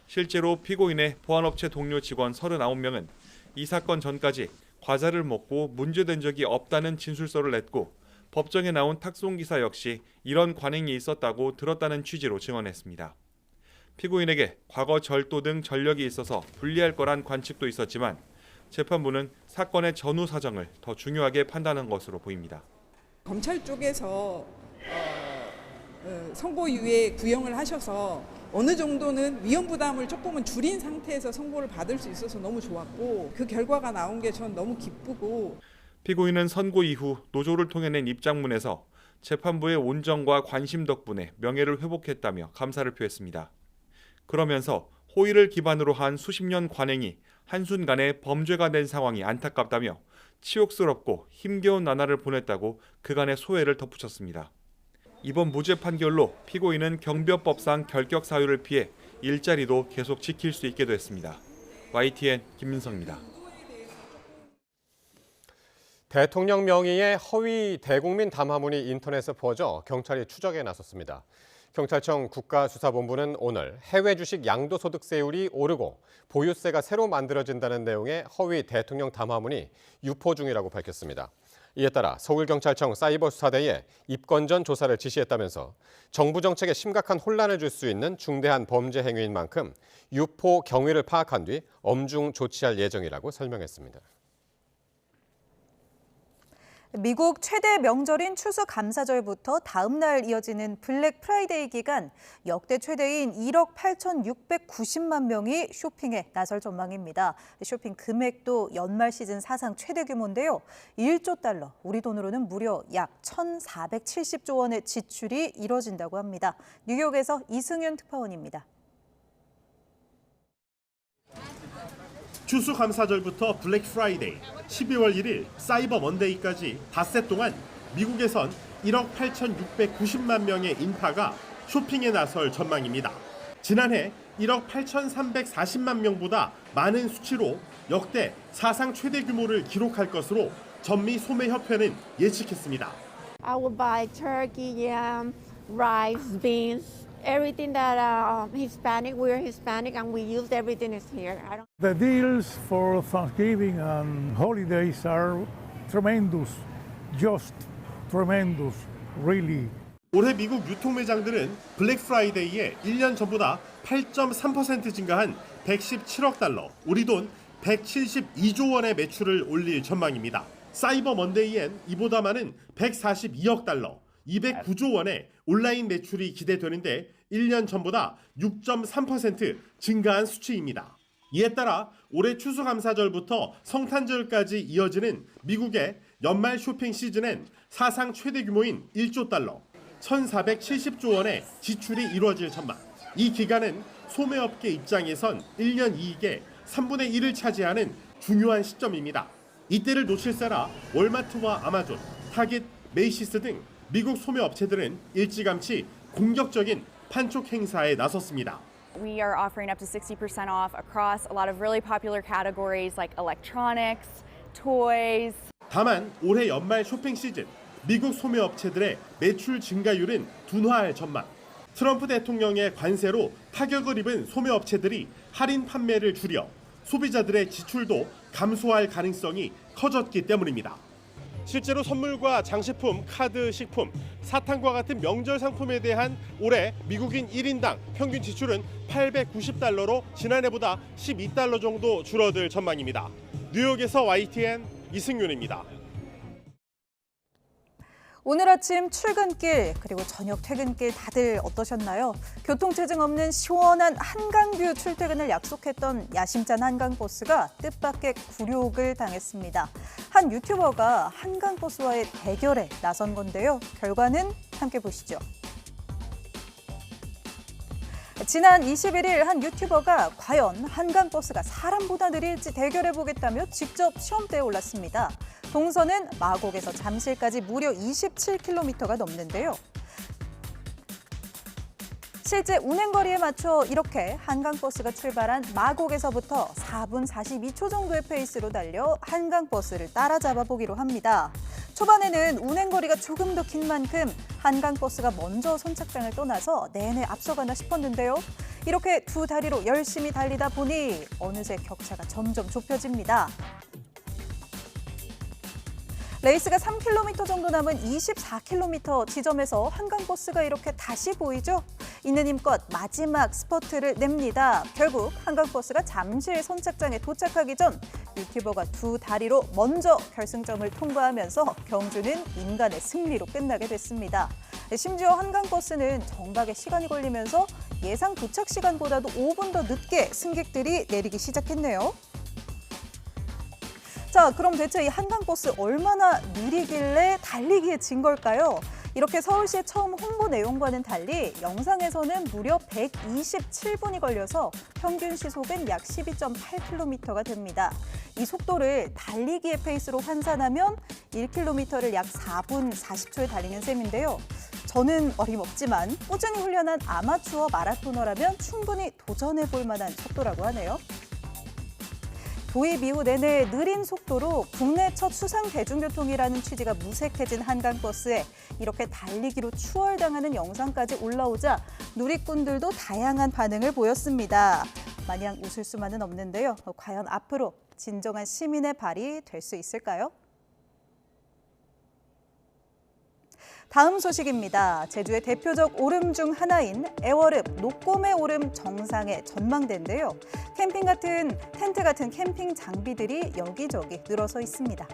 실제로 피고인의 보안업체 동료 직원 39명은 이 사건 전까지 과자를 먹고 문제된 적이 없다는 진술서를 냈고 법정에 나온 탁송기사 역시 이런 관행이 있었다고 들었다는 취지로 증언했습니다. 피고인에게 과거 절도 등 전력이 있어서 불리할 거란 관측도 있었지만 재판부는 사건의 전후 사정을 더 중요하게 판단한 것으로 보입니다. 검찰 쪽에서 선고유예 구형을 하셔서 어느 정도는 위험 부담을 조금은 줄인 상태에서 선고를 받을 수 있어서 너무 좋았고 그 결과가 나온 게 전 너무 기쁘고 피고인은 선고 이후 노조를 통해 낸 입장문에서 재판부의 온정과 관심 덕분에 명예를 회복했다며 감사를 표했습니다. 그러면서 호의를 기반으로 한 수십 년 관행이 한순간에 범죄가 된 상황이 안타깝다며 치욕스럽고 힘겨운 나날을 보냈다고 그간의 소회를 덧붙였습니다. 이번 무죄 판결로 피고인은 경비업법상 결격 사유를 피해 일자리도 계속 지킬 수 있게 됐습니다. YTN 김민성입니다. 대통령 명의의 허위 대국민 담화문이 인터넷에 퍼져 경찰이 추적에 나섰습니다. 경찰청 국가수사본부는 오늘 해외 주식 양도소득세율이 오르고 보유세가 새로 만들어진다는 내용의 허위 대통령 담화문이 유포 중이라고 밝혔습니다. 이에 따라 서울경찰청 사이버수사대에 입건 전 조사를 지시했다면서 정부 정책에 심각한 혼란을 줄 수 있는 중대한 범죄 행위인 만큼 유포 경위를 파악한 뒤 엄중 조치할 예정이라고 설명했습니다. 미국 최대 명절인 추수감사절부터 다음 날 이어지는 블랙 프라이데이 기간 역대 최대인 1억 8,690만 명이 쇼핑에 나설 전망입니다. 쇼핑 금액도 연말 시즌 사상 최대 규모인데요. 1조 달러, 우리 돈으로는 무려 약 1,470조 원의 지출이 이뤄진다고 합니다. 뉴욕에서 이승윤 특파원입니다. 추수감사절부터 블랙 프라이데이, 12월 1일 사이버 먼데이까지 닷새 동안 미국에선 1억 8,690만 명의 인파가 쇼핑에 나설 전망입니다. 지난해 1억 8,340만 명보다 많은 수치로 역대 사상 최대 규모를 기록할 것으로 전미소매협회는 예측했습니다. I will buy turkey, yam, rice, beans. Everything that Hispanic, we're Hispanic and we use everything is here. The deals for Thanksgiving and holidays are tremendous, just tremendous, really. 올해 미국 유통매장들은 블랙 프라이데이에 1년 전보다 8.3% 증가한 117억 달러, 우리 돈 172조 원의 매출을 올릴 전망입니다. 사이버 먼데이엔 이보다 많은 142억 달러, 209조 원의 온라인 매출이 기대되는데 1년 전보다 6.3% 증가한 수치입니다. 이에 따라 올해 추수감사절부터 성탄절까지 이어지는 미국의 연말 쇼핑 시즌엔 사상 최대 규모인 1조 달러, 1,470조 원의 지출이 이루어질 전망. 이 기간은 소매업계 입장에선 1년 이익의 3분의 1을 차지하는 중요한 시점입니다. 이때를 놓칠세라 월마트와 아마존, 타깃, 메이시스 등 미국 소매 업체들은 일찌감치 공격적인 판촉 행사에 나섰습니다. We are offering up to 60% off across a lot of really popular categories like electronics, toys. 다만 올해 연말 쇼핑 시즌 미국 소매 업체들의 매출 증가율은 둔화할 전망. 트럼프 대통령의 관세로 타격을 입은 소매 업체들이 할인 판매를 줄여 소비자들의 지출도 감소할 가능성이 커졌기 때문입니다. 실제로 선물과 장식품, 카드, 식품, 사탕과 같은 명절 상품에 대한 올해 미국인 1인당 평균 지출은 890달러로 지난해보다 12달러 정도 줄어들 전망입니다. 뉴욕에서 YTN 이승윤입니다. 오늘 아침 출근길 그리고 저녁 퇴근길 다들 어떠셨나요? 교통체증 없는 시원한 한강뷰 출퇴근을 약속했던 야심찬 한강버스가 뜻밖의 굴욕을 당했습니다. 한 유튜버가 한강버스와의 대결에 나선 건데요. 결과는 함께 보시죠. 지난 21일 한 유튜버가 과연 한강버스가 사람보다 느릴지 대결해보겠다며 직접 시험대에 올랐습니다. 동선은 마곡에서 잠실까지 무려 27km가 넘는데요. 실제 운행거리에 맞춰 이렇게 한강버스가 출발한 마곡에서부터 4분 42초 정도의 페이스로 달려 한강버스를 따라잡아 보기로 합니다. 초반에는 운행거리가 조금 더 긴 만큼 한강버스가 먼저 선착장을 떠나서 내내 앞서가나 싶었는데요. 이렇게 두 다리로 열심히 달리다 보니 어느새 격차가 점점 좁혀집니다. 레이스가 3km 정도 남은 24km 지점에서 한강버스가 이렇게 다시 보이죠? 있는 힘껏 마지막 스퍼트를 냅니다. 결국 한강버스가 잠실 선착장에 도착하기 전 유튜버가 두 다리로 먼저 결승점을 통과하면서 경주는 인간의 승리로 끝나게 됐습니다. 심지어 한강버스는 정박에 시간이 걸리면서 예상 도착 시간보다도 5분 더 늦게 승객들이 내리기 시작했네요. 자, 그럼 대체 이 한강버스 얼마나 느리길래 달리기에 진 걸까요? 이렇게 서울시의 처음 홍보 내용과는 달리 영상에서는 무려 127분이 걸려서 평균 시속은 약 12.8km가 됩니다. 이 속도를 달리기의 페이스로 환산하면 1km를 약 4분 40초에 달리는 셈인데요. 저는 어림없지만 꾸준히 훈련한 아마추어 마라토너라면 충분히 도전해볼 만한 속도라고 하네요. 도입 이후 내내 느린 속도로 국내 첫 수상 대중교통이라는 취지가 무색해진 한강버스에 이렇게 달리기로 추월당하는 영상까지 올라오자 누리꾼들도 다양한 반응을 보였습니다. 마냥 웃을 수만은 없는데요. 과연 앞으로 진정한 시민의 발이 될 수 있을까요? 다음 소식입니다. 제주의 대표적 오름 중 하나인 애월읍 녹곰의 오름 정상의 전망대인데요. 텐트 같은 캠핑 장비들이 여기저기 늘어서 있습니다.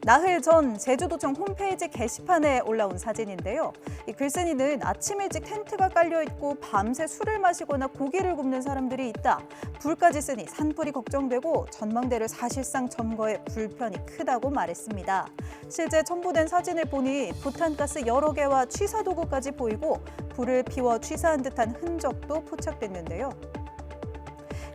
나흘 전 제주도청 홈페이지 게시판에 올라온 사진인데요. 이 글쓴이는 아침 일찍 텐트가 깔려있고 밤새 술을 마시거나 고기를 굽는 사람들이 있다. 불까지 쓰니 산불이 걱정되고 전망대를 사실상 점거해 불편이 크다고 말했습니다. 실제 첨부된 사진을 보니 부탄가스 여러 개와 취사 도구까지 보이고 불을 피워 취사한 듯한 흔적도 포착됐는데요.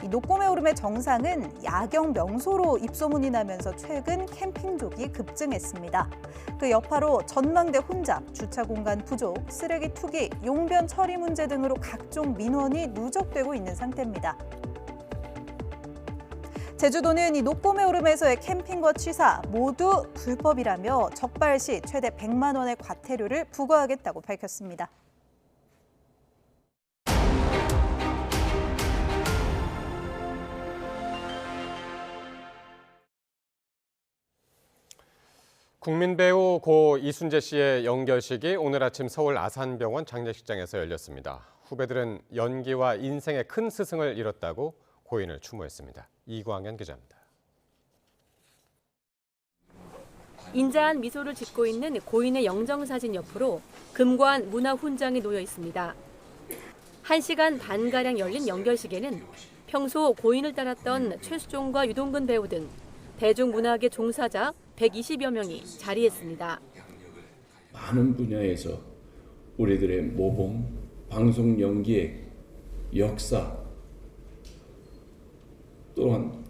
이 녹곰의 오름의 정상은 야경 명소로 입소문이 나면서 최근 캠핑족이 급증했습니다. 그 여파로 전망대 혼잡, 주차 공간 부족, 쓰레기 투기, 용변 처리 문제 등으로 각종 민원이 누적되고 있는 상태입니다. 제주도는 이 녹곰의 오름에서의 캠핑과 취사 모두 불법이라며 적발 시 최대 100만 원의 과태료를 부과하겠다고 밝혔습니다. 국민 배우 고 이순재 씨의 영결식이 오늘 아침 서울 아산병원 장례식장에서 열렸습니다. 후배들은 연기와 인생의 큰 스승을 잃었다고 고인을 추모했습니다. 이광현 기자입니다. 인자한 미소를 짓고 있는 고인의 영정사진 옆으로 금관 문화훈장이 놓여 있습니다. 1시간 반가량 열린 영결식에는 평소 고인을 따랐던 최수종과 유동근 배우 등 대중문화계 종사자 120여 명이 자리했습니다. 많은 분야에서 우리들의 모범, 방송 연기의 역사 또한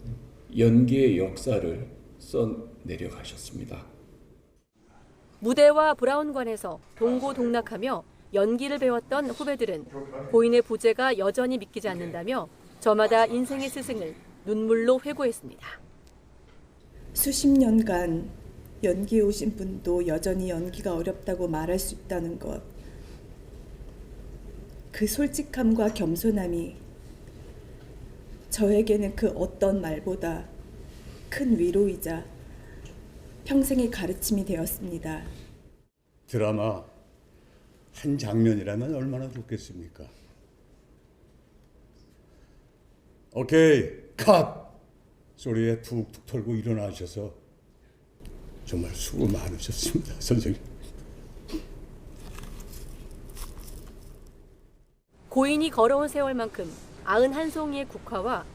연기의 역사를 써내려 가셨습니다. 무대와 브라운관에서 동고동락하며 연기를 배웠던 후배들은 고인의 부재가 여전히 믿기지 않는다며 저마다 인생의 스승을 눈물로 회고했습니다. 수십 년간 연기해 오신 분도 여전히 연기가 어렵다고 말할 수 있다는 것. 그 솔직함과 겸손함이 저에게는 그 어떤 말보다 큰 위로이자 평생의 가르침이 되었습니다. 드라마 한 장면이라면 얼마나 좋겠습니까? 오케이, 컷! 소리에 툭툭 털고 일어나셔서 정말 수고 많으셨습니다, 선생님. 고인이 걸어온 세월만큼 91송이의 국화와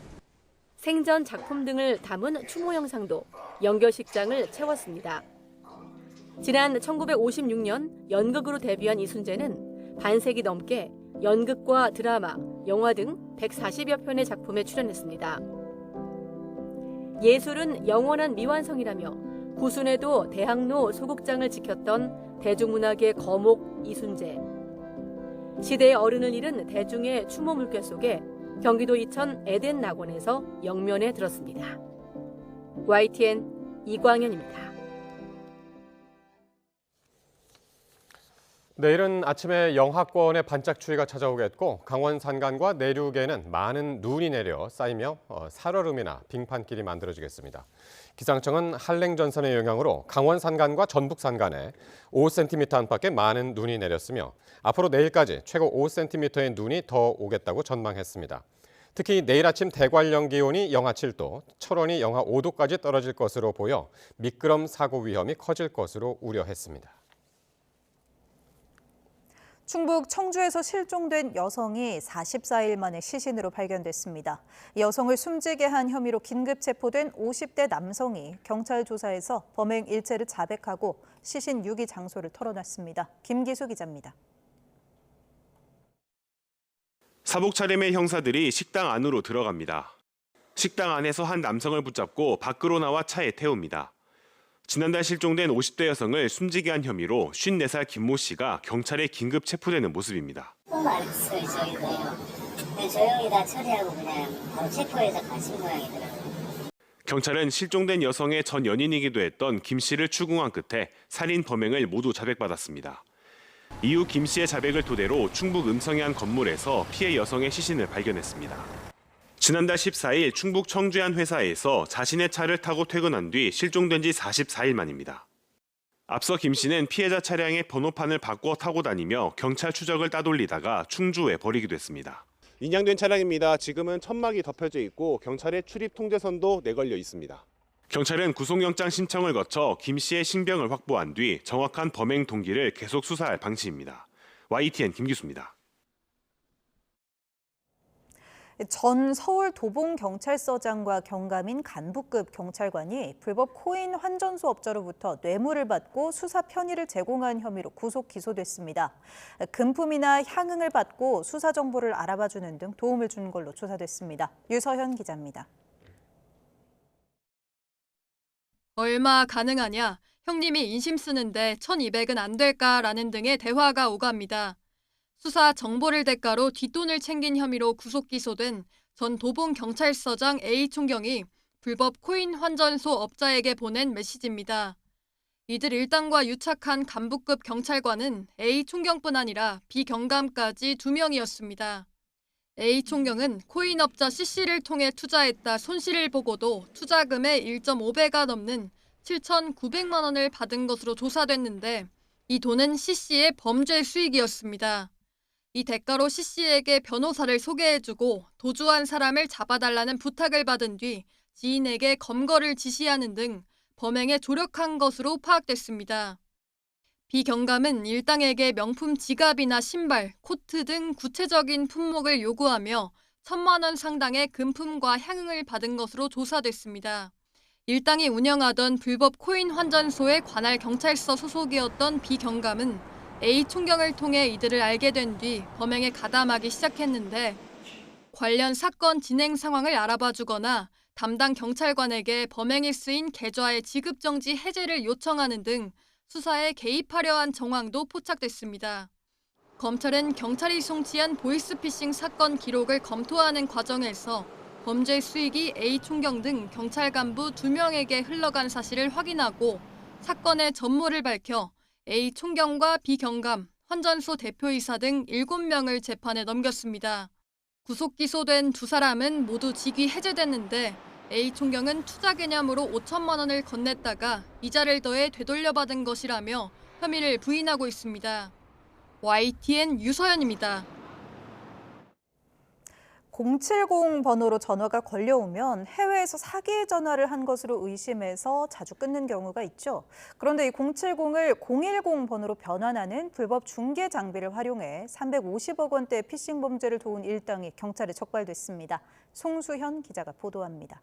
생전 작품 등을 담은 추모 영상도 영결식장을 채웠습니다. 지난 1956년 연극으로 데뷔한 이순재는 반세기 넘게 연극과 드라마, 영화 등 140여 편의 작품에 출연했습니다. 예술은 영원한 미완성이라며 구순에도 대학로 소극장을 지켰던 대중문학의 거목 이순재. 시대의 어른을 잃은 대중의 추모 물결 속에 경기도 이천 에덴 낙원에서 영면에 들었습니다. YTN 이광현입니다. 내일은 아침에 영하권에 반짝 추위가 찾아오겠고 강원 산간과 내륙에는 많은 눈이 내려 쌓이며 살얼음이나 빙판길이 만들어지겠습니다. 기상청은 한랭전선의 영향으로 강원 산간과 전북 산간에 5cm 안팎의 많은 눈이 내렸으며 앞으로 내일까지 최고 5cm의 눈이 더 오겠다고 전망했습니다. 특히 내일 아침 대관령 기온이 영하 7도, 철원이 영하 5도까지 떨어질 것으로 보여 미끄럼 사고 위험이 커질 것으로 우려했습니다. 충북 청주에서 실종된 여성이 44일 만에 시신으로 발견됐습니다. 이 여성을 숨지게 한 혐의로 긴급 체포된 50대 남성이 경찰 조사에서 범행 일체를 자백하고 시신 유기 장소를 털어놨습니다. 김기수 기자입니다. 사복 차림의 형사들이 식당 안으로 들어갑니다. 식당 안에서 한 남성을 붙잡고 밖으로 나와 차에 태웁니다. 지난달 실종된 50대 여성을 숨지게 한 혐의로 54살 김모 씨가 경찰에 긴급 체포되는 모습입니다. 말했어요, 저희도요. 근데 조용히 다 처리하고 그냥 바로 체포해서 가신 모양이더라고요. 경찰은 실종된 여성의 전 연인이기도 했던 김 씨를 추궁한 끝에 살인 범행을 모두 자백받았습니다. 이후 김 씨의 자백을 토대로 충북 음성의 한 건물에서 피해 여성의 시신을 발견했습니다. 지난달 14일 충북 청주의 한 회사에서 자신의 차를 타고 퇴근한 뒤 실종된 지 44일 만입니다. 앞서 김 씨는 피해자 차량의 번호판을 바꿔 타고 다니며 경찰 추적을 따돌리다가 충주에 버리기도 했습니다. 인양된 차량입니다. 지금은 천막이 덮여져 있고 경찰의 출입 통제선도 내걸려 있습니다. 경찰은 구속영장 신청을 거쳐 김 씨의 신병을 확보한 뒤 정확한 범행 동기를 계속 수사할 방침입니다. YTN 김기수입니다. 전 서울 도봉경찰서장과 경감인 간부급 경찰관이 불법 코인 환전소 업자로부터 뇌물을 받고 수사 편의를 제공한 혐의로 구속 기소됐습니다. 금품이나 향응을 받고 수사 정보를 알아봐주는 등 도움을 준 걸로 조사됐습니다. 유서현 기자입니다. 얼마 가능하냐? 형님이 인심 쓰는데 1,200은 안 될까라는 등의 대화가 오갑니다. 수사 정보를 대가로 뒷돈을 챙긴 혐의로 구속 기소된 전 도봉경찰서장 A 총경이 불법 코인 환전소 업자에게 보낸 메시지입니다. 이들 일당과 유착한 간부급 경찰관은 A 총경뿐 아니라 B 경감까지 2명이었습니다. A 총경은 코인 업자 C씨를 통해 투자했다 손실을 보고도 투자금의 1.5배가 넘는 7,900만 원을 받은 것으로 조사됐는데 이 돈은 C씨의 범죄 수익이었습니다. 이 대가로 C씨에게 변호사를 소개해주고 도주한 사람을 잡아달라는 부탁을 받은 뒤 지인에게 검거를 지시하는 등 범행에 조력한 것으로 파악됐습니다. B 경감은 일당에게 명품 지갑이나 신발, 코트 등 구체적인 품목을 요구하며 1,000만 원 상당의 금품과 향응을 받은 것으로 조사됐습니다. 일당이 운영하던 불법 코인 환전소의 관할 경찰서 소속이었던 B 경감은 A 총경을 통해 이들을 알게 된 뒤 범행에 가담하기 시작했는데 관련 사건 진행 상황을 알아봐주거나 담당 경찰관에게 범행에 쓰인 계좌의 지급정지 해제를 요청하는 등 수사에 개입하려 한 정황도 포착됐습니다. 검찰은 경찰이 송치한 보이스피싱 사건 기록을 검토하는 과정에서 범죄 수익이 A 총경 등 경찰 간부 2명에게 흘러간 사실을 확인하고 사건의 전모를 밝혀 A 총경과 B 경감, 환전소 대표이사 등 7명을 재판에 넘겼습니다. 구속 기소된 2사람은 모두 직위 해제됐는데 A 총경은 투자 개념으로 5천만 원을 건넸다가 이자를 더해 되돌려받은 것이라며 혐의를 부인하고 있습니다. YTN 유서연입니다. 070 번호로 전화가 걸려오면 해외에서 사기 전화를 한 것으로 의심해서 자주 끊는 경우가 있죠. 그런데 이 070을 010 번호로 변환하는 불법 중개 장비를 활용해 350억 원대 피싱 범죄를 도운 일당이 경찰에 적발됐습니다. 송수현 기자가 보도합니다.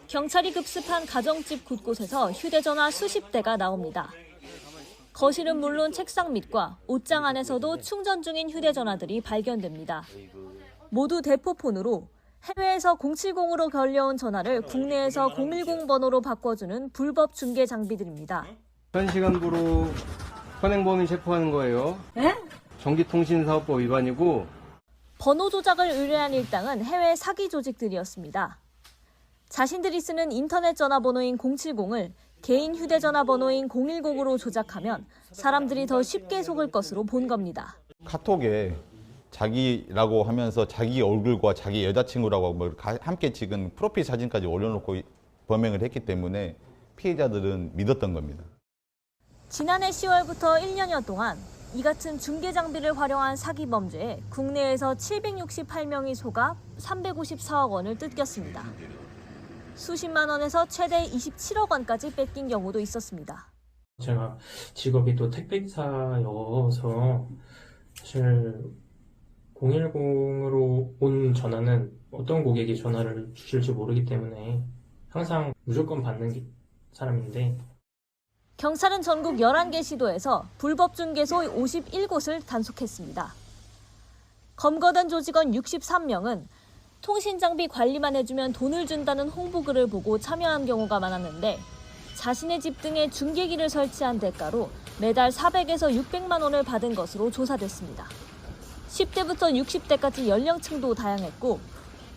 경찰이 급습한 가정집 곳곳에서 휴대전화 수십 대가 나옵니다. 거실은 물론 책상 밑과 옷장 안에서도 충전 중인 휴대전화들이 발견됩니다. 모두 대포폰으로 해외에서 070으로 걸려온 전화를 국내에서 010 번호로 바꿔주는 불법 중개 장비들입니다. 현시간부로 현행범인 체포하는 거예요. 네? 전기통신사업법 위반이고. 번호 조작을 의뢰한 일당은 해외 사기 조직들이었습니다. 자신들이 쓰는 인터넷 전화번호인 070을 개인 휴대전화 번호인 010으로 조작하면 사람들이 더 쉽게 속을 것으로 본 겁니다. 카톡에 자기라고 하면서 자기 얼굴과 자기 여자친구라고 함께 찍은 프로필 사진까지 올려놓고 범행을 했기 때문에 피해자들은 믿었던 겁니다. 지난해 10월부터 1년여 동안 이 같은 중개 장비를 활용한 사기 범죄에 국내에서 768명이 속아 354억 원을 뜯겼습니다. 수십만 원에서 최대 27억 원까지 뺏긴 경우도 있었습니다. 제가 직업이 또 택배기사여서 사실 010으로 온 전화는 어떤 고객이 전화를 주실지 모르기 때문에 항상 무조건 받는 사람인데 경찰은 전국 11개 시도에서 불법 중개소 51곳을 단속했습니다. 검거된 조직원 63명은 통신장비 관리만 해주면 돈을 준다는 홍보글을 보고 참여한 경우가 많았는데 자신의 집 등에 중계기를 설치한 대가로 매달 400에서 600만 원을 받은 것으로 조사됐습니다. 10대부터 60대까지 연령층도 다양했고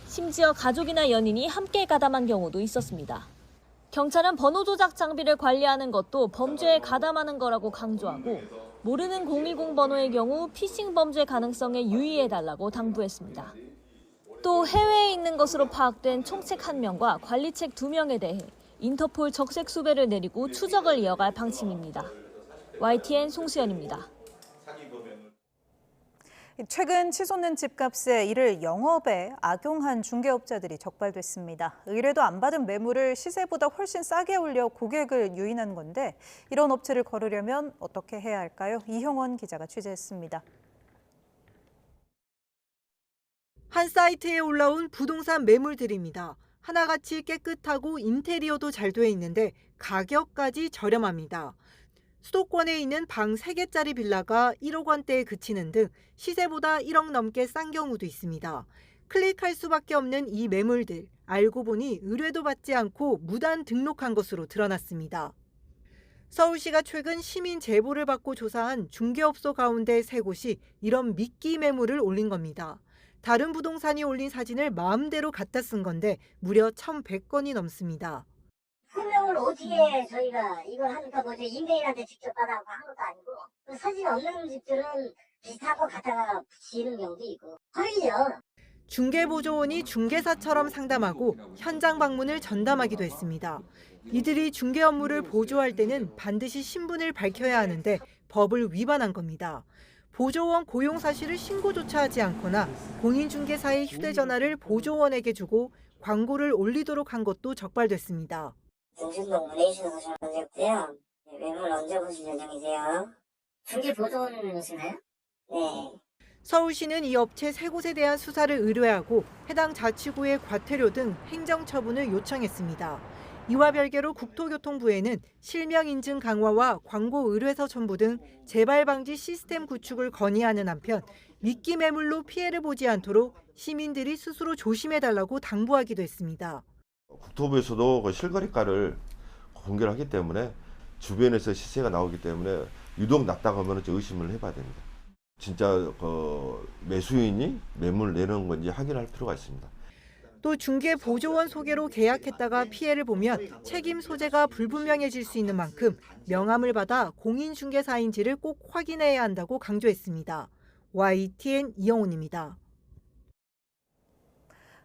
심지어 가족이나 연인이 함께 가담한 경우도 있었습니다. 경찰은 번호 조작 장비를 관리하는 것도 범죄에 가담하는 거라고 강조하고 모르는 010 번호의 경우 피싱 범죄 가능성에 유의해달라고 당부했습니다. 또 해외에 있는 것으로 파악된 총책 1명과 관리책 2명에 대해 인터폴 적색 수배를 내리고 추적을 이어갈 방침입니다. YTN 송수연입니다. 최근 치솟는 집값에 이를 영업에 악용한 중개업자들이 적발됐습니다. 의뢰도 안 받은 매물을 시세보다 훨씬 싸게 올려 고객을 유인한 건데 이런 업체를 거르려면 어떻게 해야 할까요? 이형원 기자가 취재했습니다. 한 사이트에 올라온 부동산 매물들입니다. 하나같이 깨끗하고 인테리어도 잘 돼 있는데 가격까지 저렴합니다. 수도권에 있는 방 3개짜리 빌라가 1억 원대에 그치는 등 시세보다 1억 넘게 싼 경우도 있습니다. 클릭할 수밖에 없는 이 매물들, 알고 보니 의뢰도 받지 않고 무단 등록한 것으로 드러났습니다. 서울시가 최근 시민 제보를 받고 조사한 중개업소 가운데 3곳이 이런 미끼 매물을 올린 겁니다. 다른 부동산이 올린 사진을 마음대로 갖다 쓴 건데 무려 1,100건이 넘습니다. 설명을 어떻게 저희가 이걸 하니까 뭐죠? 임대인한테 직접 받아서 한 것도 아니고 그 사진 없는 집들은 비슷한 거 갖다가 붙이는 경우도 있고 허위죠. 중개보조원이 중개사처럼 상담하고 현장 방문을 전담하기도 했습니다. 이들이 중개 업무를 보조할 때는 반드시 신분을 밝혀야 하는데 법을 위반한 겁니다. 보조원 고용 사실을 신고조차 하지 않거나 공인중개사의 휴대전화를 보조원에게 주고 광고를 올리도록 한 것도 적발됐습니다. 등신동 문의주셔서 전화드렸고요. 매물 언제 보실 예정이세요? 중개 보조원이시나요? 네. 서울시는 이 업체 3곳에 대한 수사를 의뢰하고 해당 자치구의 과태료 등 행정처분을 요청했습니다. 이와 별개로 국토교통부에는 실명 인증 강화와 광고 의뢰서 첨부 등 재발 방지 시스템 구축을 건의하는 한편 미끼 매물로 피해를 보지 않도록 시민들이 스스로 조심해달라고 당부하기도 했습니다. 국토부에서도 그 실거래가를 공개를 하기 때문에 주변에서 시세가 나오기 때문에 유독 낮다고 하면 의심을 해봐야 됩니다. 진짜 매수인이 매물을 내놓은 건지 확인할 필요가 있습니다. 또 중개 보조원 소개로 계약했다가 피해를 보면 책임 소재가 불분명해질 수 있는 만큼 명함을 받아 공인중개사인지를 꼭 확인해야 한다고 강조했습니다. YTN 이영훈입니다.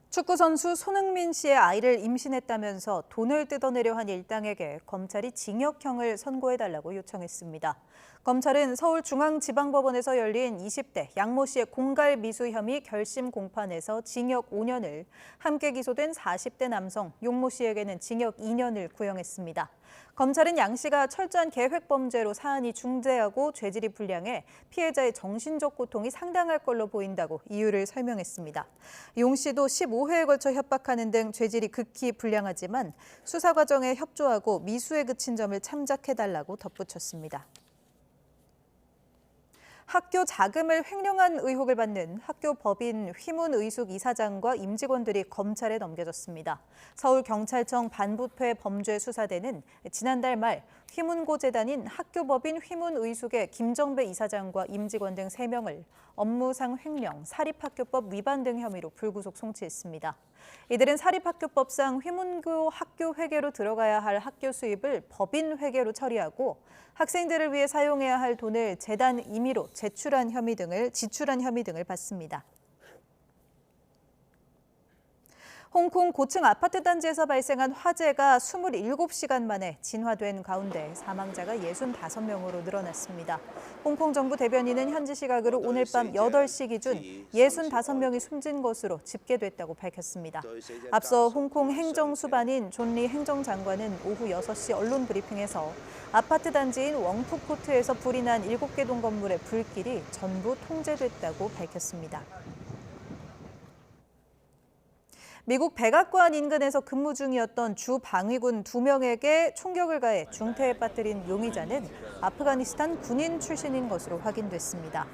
축구선수 손흥민 씨의 아이를 임신했다면서 돈을 뜯어내려 한 일당에게 검찰이 징역형을 선고해달라고 요청했습니다. 검찰은 서울중앙지방법원에서 열린 20대 양모 씨의 공갈 미수 혐의 결심 공판에서 징역 5년을, 함께 기소된 40대 남성 용모 씨에게는 징역 2년을 구형했습니다. 검찰은 양 씨가 철저한 계획범죄로 사안이 중대하고 죄질이 불량해 피해자의 정신적 고통이 상당할 걸로 보인다고 이유를 설명했습니다. 용 씨도 15회에 걸쳐 협박하는 등 죄질이 극히 불량하지만 수사 과정에 협조하고 미수에 그친 점을 참작해달라고 덧붙였습니다. 학교 자금을 횡령한 의혹을 받는 학교 법인 휘문의숙 이사장과 임직원들이 검찰에 넘겨졌습니다. 서울경찰청 반부패 범죄수사대는 지난달 말 휘문고재단인 학교법인 휘문의숙의 김정배 이사장과 임직원 등 3명을 업무상 횡령, 사립학교법 위반 등 혐의로 불구속 송치했습니다. 이들은 사립학교법상 휘문고 학교 회계로 들어가야 할 학교 수입을 법인 회계로 처리하고 학생들을 위해 사용해야 할 돈을 재단 임의로 지출한 혐의 등을 받습니다. 홍콩 고층 아파트 단지에서 발생한 화재가 27시간 만에 진화된 가운데 사망자가 65명으로 늘어났습니다. 홍콩 정부 대변인은 현지 시각으로 오늘 밤 8시 기준 65명이 숨진 것으로 집계됐다고 밝혔습니다. 앞서 홍콩 행정수반인 존 리 행정장관은 오후 6시 언론 브리핑에서 아파트 단지인 웡푸코트에서 불이 난 7개 동 건물의 불길이 전부 통제됐다고 밝혔습니다. 미국 백악관 인근에서 근무 중이었던 주 방위군 2명에게 총격을 가해 중태에 빠뜨린 용의자는 아프가니스탄 군인 출신인 것으로 확인됐습니다.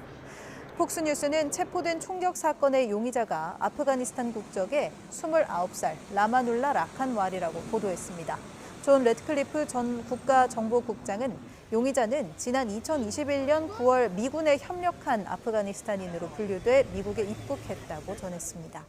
폭스뉴스는 체포된 총격 사건의 용의자가 아프가니스탄 국적의 29살 라마눌라 라칸왈이라고 보도했습니다. 존 레드클리프 전 국가정보국장은 용의자는 지난 2021년 9월 미군에 협력한 아프가니스탄인으로 분류돼 미국에 입국했다고 전했습니다.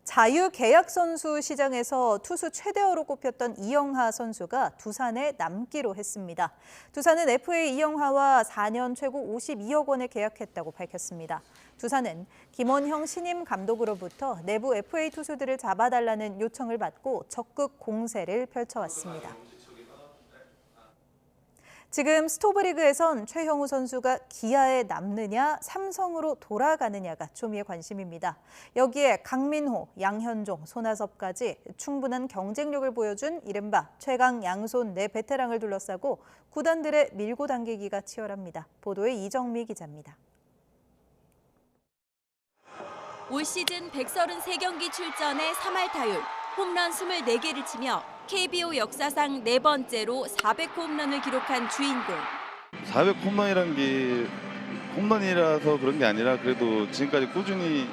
자유계약 선수 시장에서 투수 최대어로 꼽혔던 이영하 선수가 두산에 남기로 했습니다. 두산은 FA 이영하와 4년 최고 52억 원에 계약했다고 밝혔습니다. 두산은 김원형 신임 감독으로부터 내부 FA 투수들을 잡아달라는 요청을 받고 적극 공세를 펼쳐왔습니다. 지금 스토브리그에선 최형우 선수가 기아에 남느냐 삼성으로 돌아가느냐가 초미의 관심입니다. 여기에 강민호, 양현종, 손아섭까지 충분한 경쟁력을 보여준 이른바 최강 양손 네 베테랑을 둘러싸고 구단들의 밀고 당기기가 치열합니다. 보도에 이정미 기자입니다. 올 시즌 133경기 출전에 3할 타율, 홈런 24개를 치며 KBO 역사상 4번째로 400홈런을 기록한 주인공. 400홈런이란 게 홈런이라서 그런 게 아니라 그래도 지금까지 꾸준히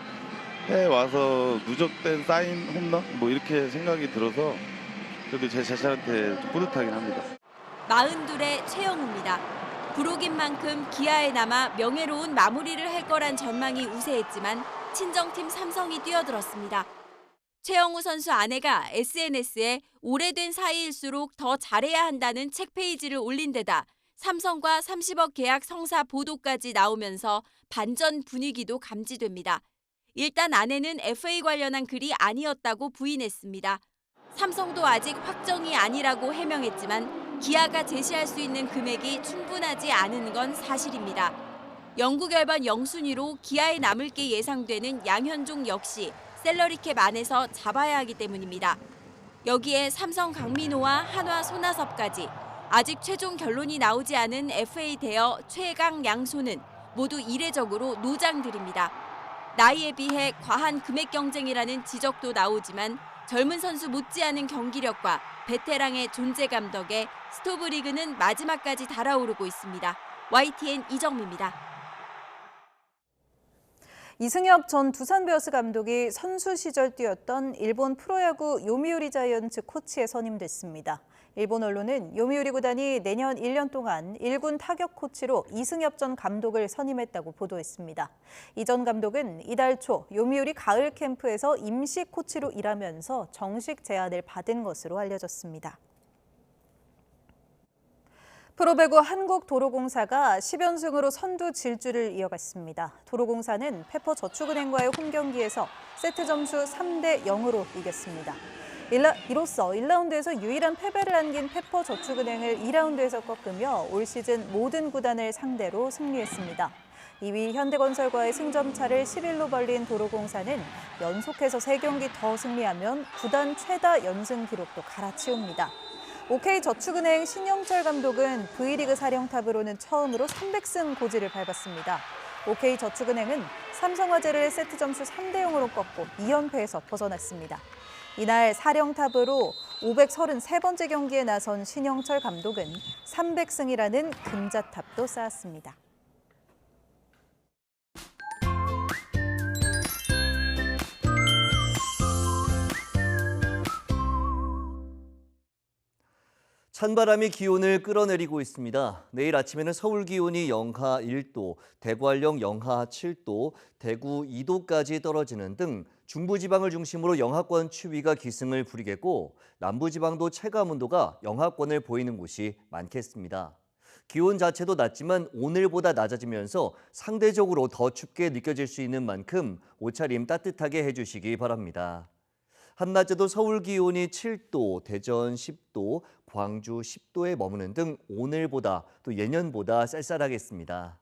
해와서 누적된 쌓인 홈런? 뭐 이렇게 생각이 들어서 그래도 제 자신한테 좀 뿌듯하긴 합니다. 42의 최영우입니다. 부록인 만큼 기아에 남아 명예로운 마무리를 할 거란 전망이 우세했지만 친정팀 삼성이 뛰어들었습니다. 최영우 선수 아내가 SNS에 오래된 사이일수록 더 잘해야 한다는 책 페이지를 올린 데다 삼성과 30억 계약 성사 보도까지 나오면서 반전 분위기도 감지됩니다. 일단 아내는 FA 관련한 글이 아니었다고 부인했습니다. 삼성도 아직 확정이 아니라고 해명했지만 기아가 제시할 수 있는 금액이 충분하지 않은 건 사실입니다. 영구 결번 0순위로 기아에 남을 게 예상되는 양현종 역시 셀러리캡 안에서 잡아야 하기 때문입니다. 여기에 삼성 강민호와 한화 손아섭까지 아직 최종 결론이 나오지 않은 FA 대여 최강 양손은 모두 이례적으로 노장들입니다. 나이에 비해 과한 금액 경쟁이라는 지적도 나오지만 젊은 선수 못지않은 경기력과 베테랑의 존재감 덕에 스토브리그는 마지막까지 달아오르고 있습니다. YTN 이정미입니다. 이승엽 전 두산 베어스 감독이 선수 시절 뛰었던 일본 프로야구 요미우리 자이언츠 코치에 선임됐습니다. 일본 언론은 요미우리 구단이 내년 1년 동안 1군 타격 코치로 이승엽 전 감독을 선임했다고 보도했습니다. 이 전 감독은 이달 초 요미우리 가을 캠프에서 임시 코치로 일하면서 정식 제안을 받은 것으로 알려졌습니다. 프로배구 한국도로공사가 10연승으로 선두 질주를 이어갔습니다. 도로공사는 페퍼저축은행과의 홈경기에서 세트 점수 3대 0으로 이겼습니다. 이로써 1라운드에서 유일한 패배를 안긴 페퍼저축은행을 2라운드에서 꺾으며 올 시즌 모든 구단을 상대로 승리했습니다. 2위 현대건설과의 승점차를 11로 벌린 도로공사는 연속해서 3경기 더 승리하면 구단 최다 연승 기록도 갈아치웁니다. OK저축은행 신영철 감독은 V리그 사령탑으로는 처음으로 300승 고지를 밟았습니다. OK저축은행은 삼성화재를 세트 점수 3대 0으로 꺾고 2연패에서 벗어났습니다. 이날 사령탑으로 533번째 경기에 나선 신영철 감독은 300승이라는 금자탑도 쌓았습니다. 찬바람이 기온을 끌어내리고 있습니다. 내일 아침에는 서울 기온이 영하 1도, 대구 한령 영하 7도, 대구 2도까지 떨어지는 등 중부지방을 중심으로 영하권 추위가 기승을 부리겠고 남부지방도 체감 온도가 영하권을 보이는 곳이 많겠습니다. 기온 자체도 낮지만 오늘보다 낮아지면서 상대적으로 더 춥게 느껴질 수 있는 만큼 옷차림 따뜻하게 해주시기 바랍니다. 한낮에도 서울 기온이 7도, 대전 10도, 광주 10도에 머무는 등 오늘보다 또 예년보다 쌀쌀하겠습니다.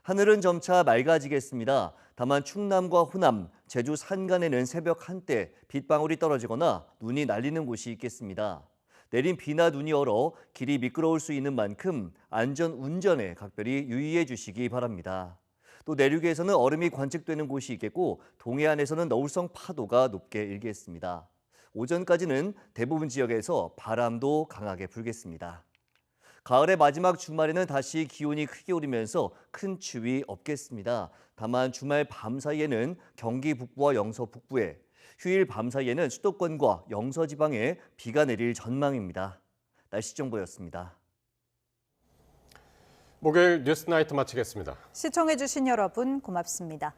하늘은 점차 맑아지겠습니다. 다만 충남과 호남, 제주 산간에는 새벽 한때 빗방울이 떨어지거나 눈이 날리는 곳이 있겠습니다. 내린 비나 눈이 얼어 길이 미끄러울 수 있는 만큼 안전 운전에 각별히 유의해 주시기 바랍니다. 또 내륙에서는 얼음이 관측되는 곳이 있겠고 동해안에서는 너울성 파도가 높게 일겠습니다. 오전까지는 대부분 지역에서 바람도 강하게 불겠습니다. 가을의 마지막 주말에는 다시 기온이 크게 오르면서 큰 추위 없겠습니다. 다만 주말 밤 사이에는 경기 북부와 영서 북부에, 휴일 밤 사이에는 수도권과 영서 지방에 비가 내릴 전망입니다. 날씨 정보였습니다. 목요일 뉴스나이트 마치겠습니다. 시청해주신 여러분 고맙습니다.